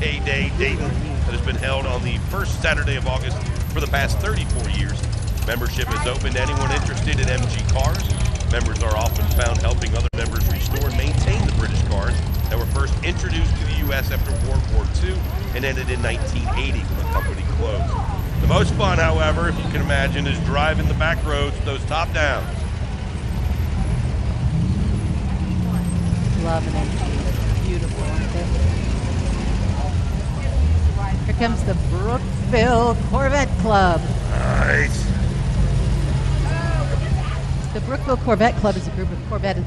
K-Day Dayton that has been held on the first Saturday of August for the past 34 years. Membership is open to anyone interested in MG cars. Members are often found helping other members restore and maintain the British cars that were first introduced to the U.S. after World War II and ended in 1980 when the company closed. The most fun, however, if you can imagine, is driving the back roads with those top downs. Loving it. Beautiful, aren't they? Here comes the Brookville Corvette Club. Nice. The Brookville Corvette Club is a group of Corvette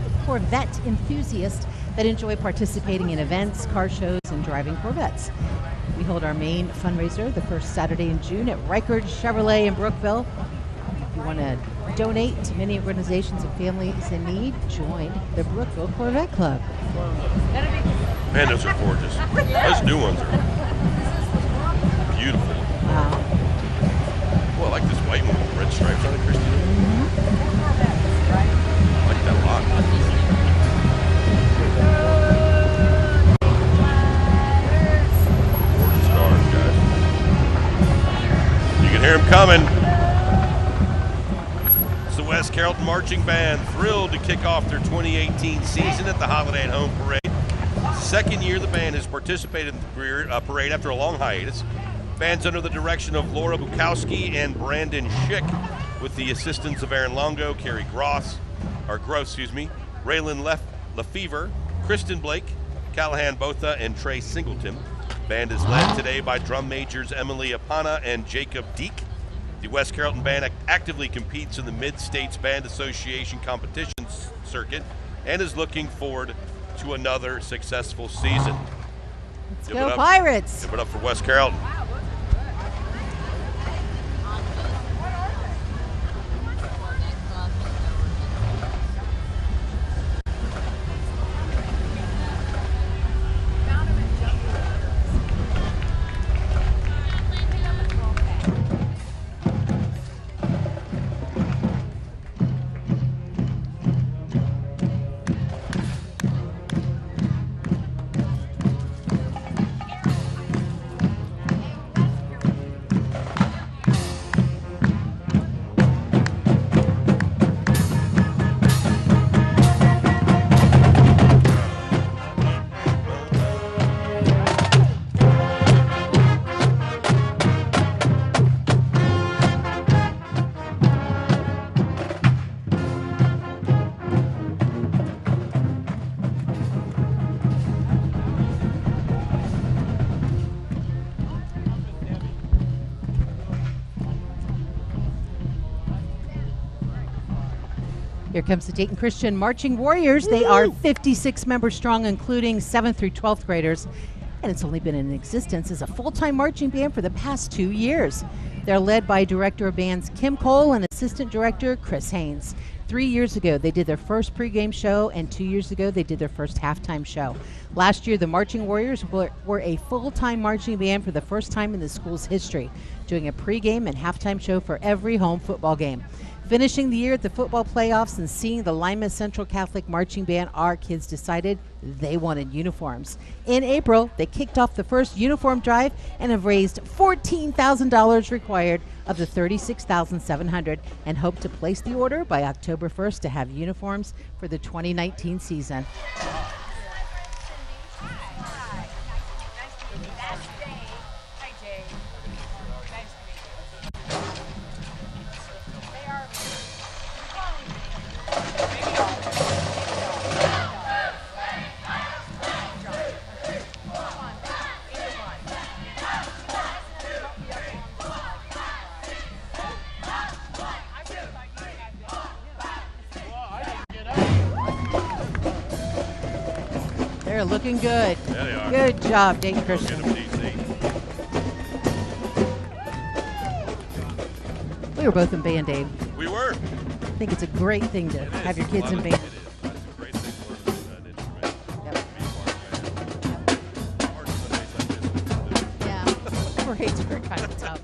enthusiasts that enjoy participating in events, car shows, and driving Corvettes. We hold our main fundraiser the first Saturday in June at Reichard Chevrolet in Brookville. If you want to donate to many organizations and families in need, join the Brookville Corvette Club. Man, those are gorgeous. Those new ones are beautiful. Wow. Well, I like this white one with the red stripes on it, Christina. I like that a lot. Gorgeous cars, guys. You can hear them coming. It's the West Carrollton Marching Band, thrilled to kick off their 2018 season at the Holiday at Home Parade. Second year the band has participated in the parade after a long hiatus. Band's under the direction of Laura Bukowski and Brandon Schick, with the assistance of Aaron Longo, Carrie Gross, Raylan Lefevre, Kristen Blake, Callahan Botha, and Trey Singleton. Band is led today by drum majors Emily Apana and Jacob Deek. The West Carrollton Band actively competes in the Mid-States Band Association competition circuit and is looking forward to another successful season. Let's go Pirates! Give it up for West Carrollton. Here comes the Dayton Christian Marching Warriors. They are 56 members strong, including 7th through 12th graders. And it's only been in existence as a full-time marching band for the past 2 years. They're led by Director of Bands Kim Cole and Assistant Director Chris Haynes. 3 years ago, they did their first pregame show, and 2 years ago, they did their first halftime show. Last year, the Marching Warriors were a full-time marching band for the first time in the school's history, doing a pregame and halftime show for every home football game. Finishing the year at the football playoffs and seeing the Lima Central Catholic Marching Band, our kids decided they wanted uniforms. In April, they kicked off the first uniform drive and have raised $14,000 required of the $36,700 and hope to place the order by October 1st to have uniforms for the 2019 season. They're looking good. There they are. Good job, Dayton Christian. We were both in band, Dave. We were. I think it's a great thing to have your kids in band. Yeah, parades are kind of tough.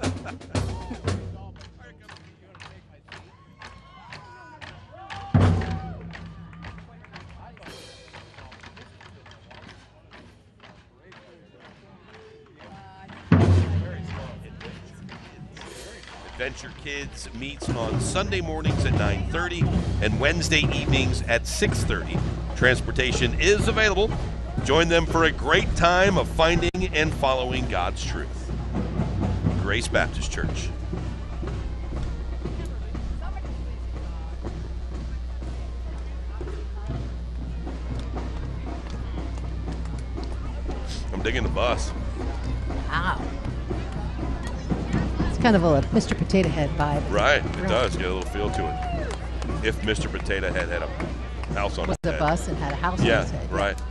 Adventure Kids meets on Sunday mornings at 9:30 and Wednesday evenings at 6:30. Transportation is available. Join them for a great time of finding and following God's truth. Grace Baptist Church. digging the bus. Wow. It's kind of a Mr. Potato Head vibe. Right, it does get a little feel to it. If Mr. Potato Head had a house on his head. Was a bus and had a house on his head. Yeah, right.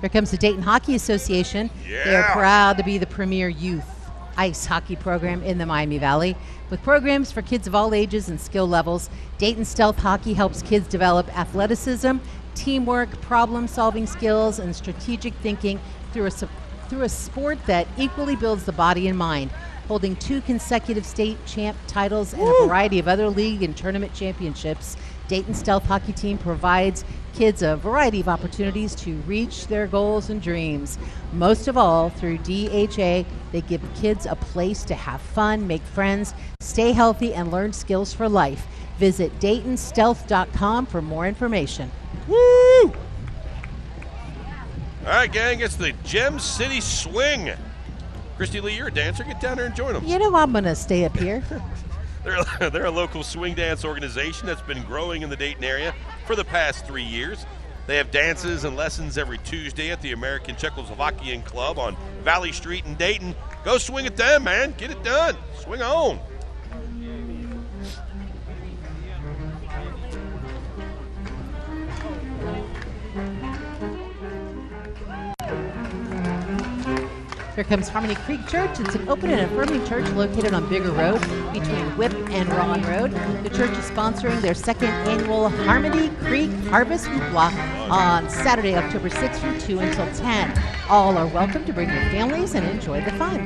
Here comes the Dayton Hockey Association. Yeah. They are proud to be the premier youth ice hockey program in the Miami Valley. With programs for kids of all ages and skill levels, Dayton Stealth Hockey helps kids develop athleticism, teamwork, problem-solving skills, and strategic thinking through a sport that equally builds the body and mind. Holding 2 consecutive state champ titles and a variety of other league and tournament championships, Dayton Stealth Hockey Team provides kids a variety of opportunities to reach their goals and dreams. Most of all, through DHA, they give kids a place to have fun, make friends, stay healthy, and learn skills for life. Visit DaytonStealth.com for more information. Woo! All right, gang, it's the Gem City Swing. Christy Lee, you're a dancer. Get down there and join them. You know I'm going to stay up here. They're a local swing dance organization that's been growing in the Dayton area for the past 3 years. They have dances and lessons every Tuesday at the American Czechoslovakian Club on Valley Street in Dayton. Go swing at them, man. Get it done. Swing on. Here comes Harmony Creek Church. It's an open and affirming church located on Bigger Road between Whip and Ron Road. The church is sponsoring their 2nd annual Harmony Creek Harvest Hoopla on Saturday, October 6th from 2 until 10. All are welcome to bring your families and enjoy the fun.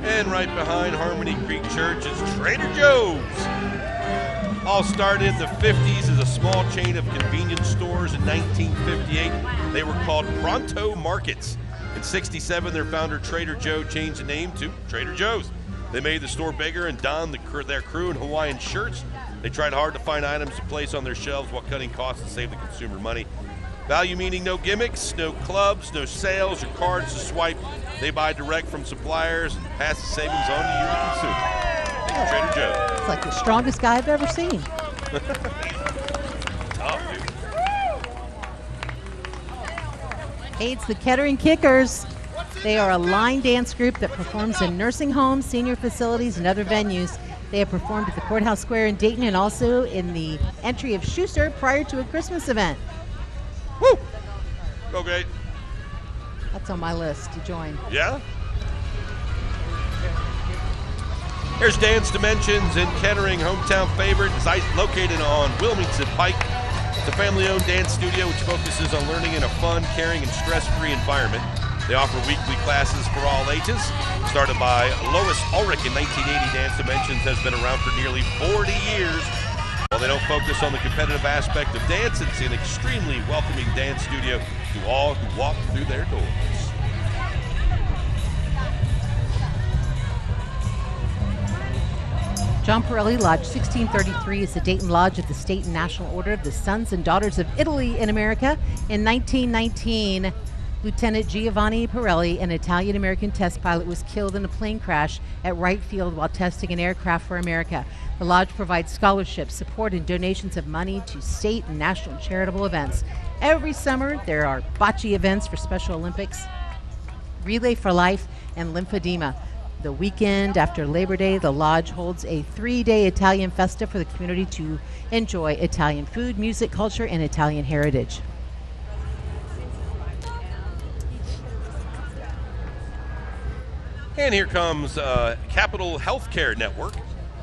And right behind Harmony Creek Church is Trader Joe's. All started in the 50s as a small chain of convenience stores. In 1958, they were called Pronto Markets. In 67, their founder Trader Joe changed the name to Trader Joe's. They made the store bigger and donned their crew in Hawaiian shirts. They tried hard to find items to place on their shelves while cutting costs to save the consumer money. Value meaning no gimmicks, no clubs, no sales or cards to swipe. They buy direct from suppliers and pass the savings on to you, the consumer. Trader Joe. It's like the strongest guy I've ever seen. Tough, dude. Hey, it's the Kettering Kickers. They are a line dance group that performs in nursing homes, senior facilities, and other venues. They have performed at the Courthouse Square in Dayton and also in the entry of Schuster prior to a Christmas event. Woo! Go, Gate. That's on my list to join. Yeah? Here's Dance Dimensions in Kettering, hometown favorite. It's located on Wilmington Pike. It's a family-owned dance studio which focuses on learning in a fun, caring, and stress-free environment. They offer weekly classes for all ages. Started by Lois Ulrich in 1980, Dance Dimensions has been around for nearly 40 years. While they don't focus on the competitive aspect of dance, it's an extremely welcoming dance studio to all who walk through their doors. John Pirelli Lodge 1633 is the Dayton Lodge of the State and National Order of the Sons and Daughters of Italy in America. In 1919, Lieutenant Giovanni Pirelli, an Italian-American test pilot, was killed in a plane crash at Wright Field while testing an aircraft for America. The Lodge provides scholarships, support, and donations of money to state and national charitable events. Every summer, there are bocce events for Special Olympics, Relay for Life, and lymphedema. The weekend after Labor Day, the Lodge holds a 3-day Italian festa for the community to enjoy Italian food, music, culture, and Italian heritage. And here comes Capital Healthcare Network.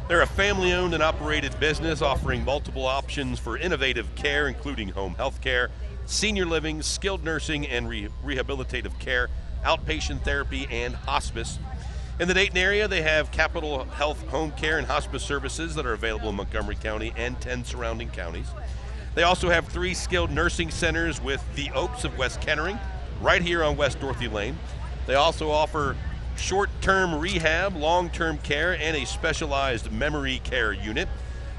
They're a family-owned and operated business offering multiple options for innovative care, including home health care, senior living, skilled nursing, and rehabilitative care, outpatient therapy, and hospice. In the Dayton area, they have Capital Health home care and hospice services that are available in Montgomery County and 10 surrounding counties. They also have 3 skilled nursing centers with the Oaks of West Kettering, right here on West Dorothy Lane. They also offer short-term rehab, long-term care, and a specialized memory care unit.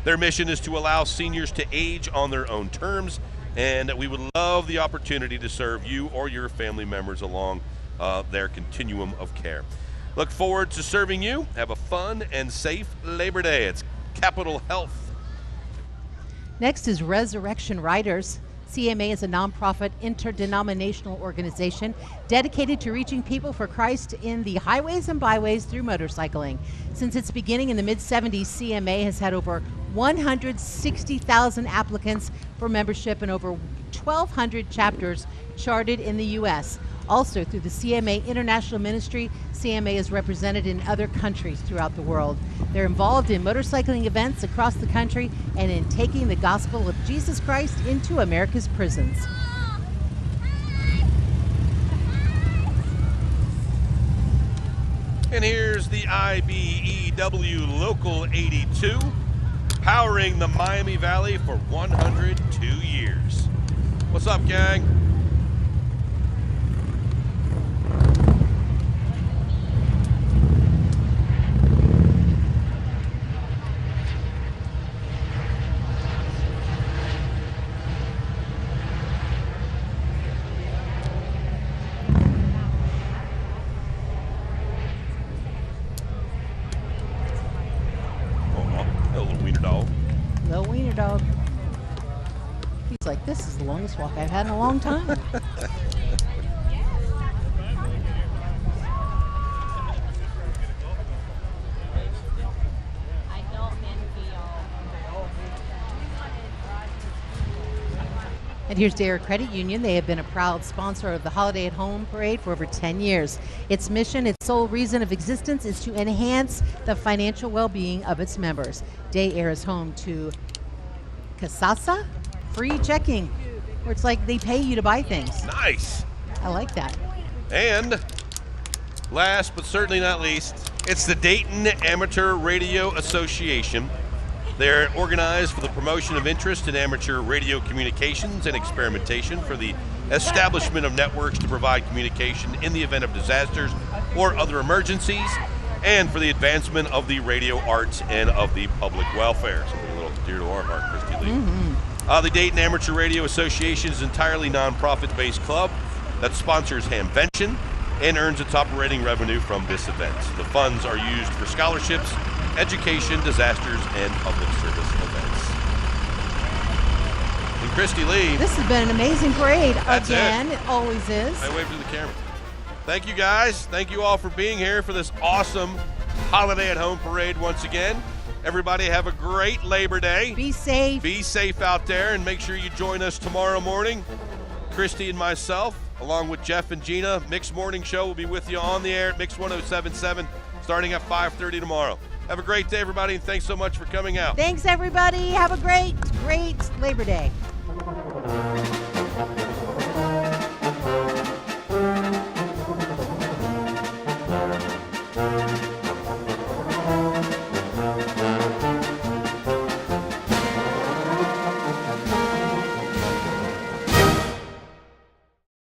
Their mission is to allow seniors to age on their own terms, and we would love the opportunity to serve you or your family members along their continuum of care. Look forward to serving you. Have a fun and safe Labor Day. It's Capital Health. Next is Resurrection Riders. CMA is a nonprofit interdenominational organization dedicated to reaching people for Christ in the highways and byways through motorcycling. Since its beginning in the mid-70s, CMA has had over 160,000 applicants for membership and over 1,200 chapters charted in the U.S. Also, through the CMA International Ministry, CMA is represented in other countries throughout the world. They're involved in motorcycling events across the country and in taking the gospel of Jesus Christ into America's prisons. And here's the IBEW Local 82, powering the Miami Valley for 102 years. What's up, gang? Little wiener dog. He's like, this is the longest walk I've had in a long time. And here's Dare Credit Union. They have been a proud sponsor of the Holiday at Home Parade for over 10 years. Its mission, its sole reason of existence is to enhance the financial well-being of its members. Day Air is home to Kasasa free checking, where it's like they pay you to buy things. Nice. I like that. And last but certainly not least, it's the Dayton Amateur Radio Association. They're organized for the promotion of interest in amateur radio communications and experimentation, for the establishment of networks to provide communication in the event of disasters or other emergencies, and for the advancement of the radio arts and of the public welfare. Something a little dear to our heart, Christy Lee. The Dayton Amateur Radio Association is an entirely non-profit-based club that sponsors Hamvention and earns its operating revenue from this event. The funds are used for scholarships, education, disasters, and public service events. And Christy Lee. This has been an amazing parade. That's Again, it always is. I wave to the camera. Thank you, guys. Thank you all for being here for this awesome Holiday at Home parade once again. Everybody have a great Labor Day. Be safe. Be safe out there, and make sure you join us tomorrow morning. Christy and myself, along with Jeff and Gina, Mix Morning Show will be with you on the air at Mix 107.7 starting at 5:30 tomorrow. Have a great day, everybody, and thanks so much for coming out. Thanks, everybody. Have a great, great Labor Day.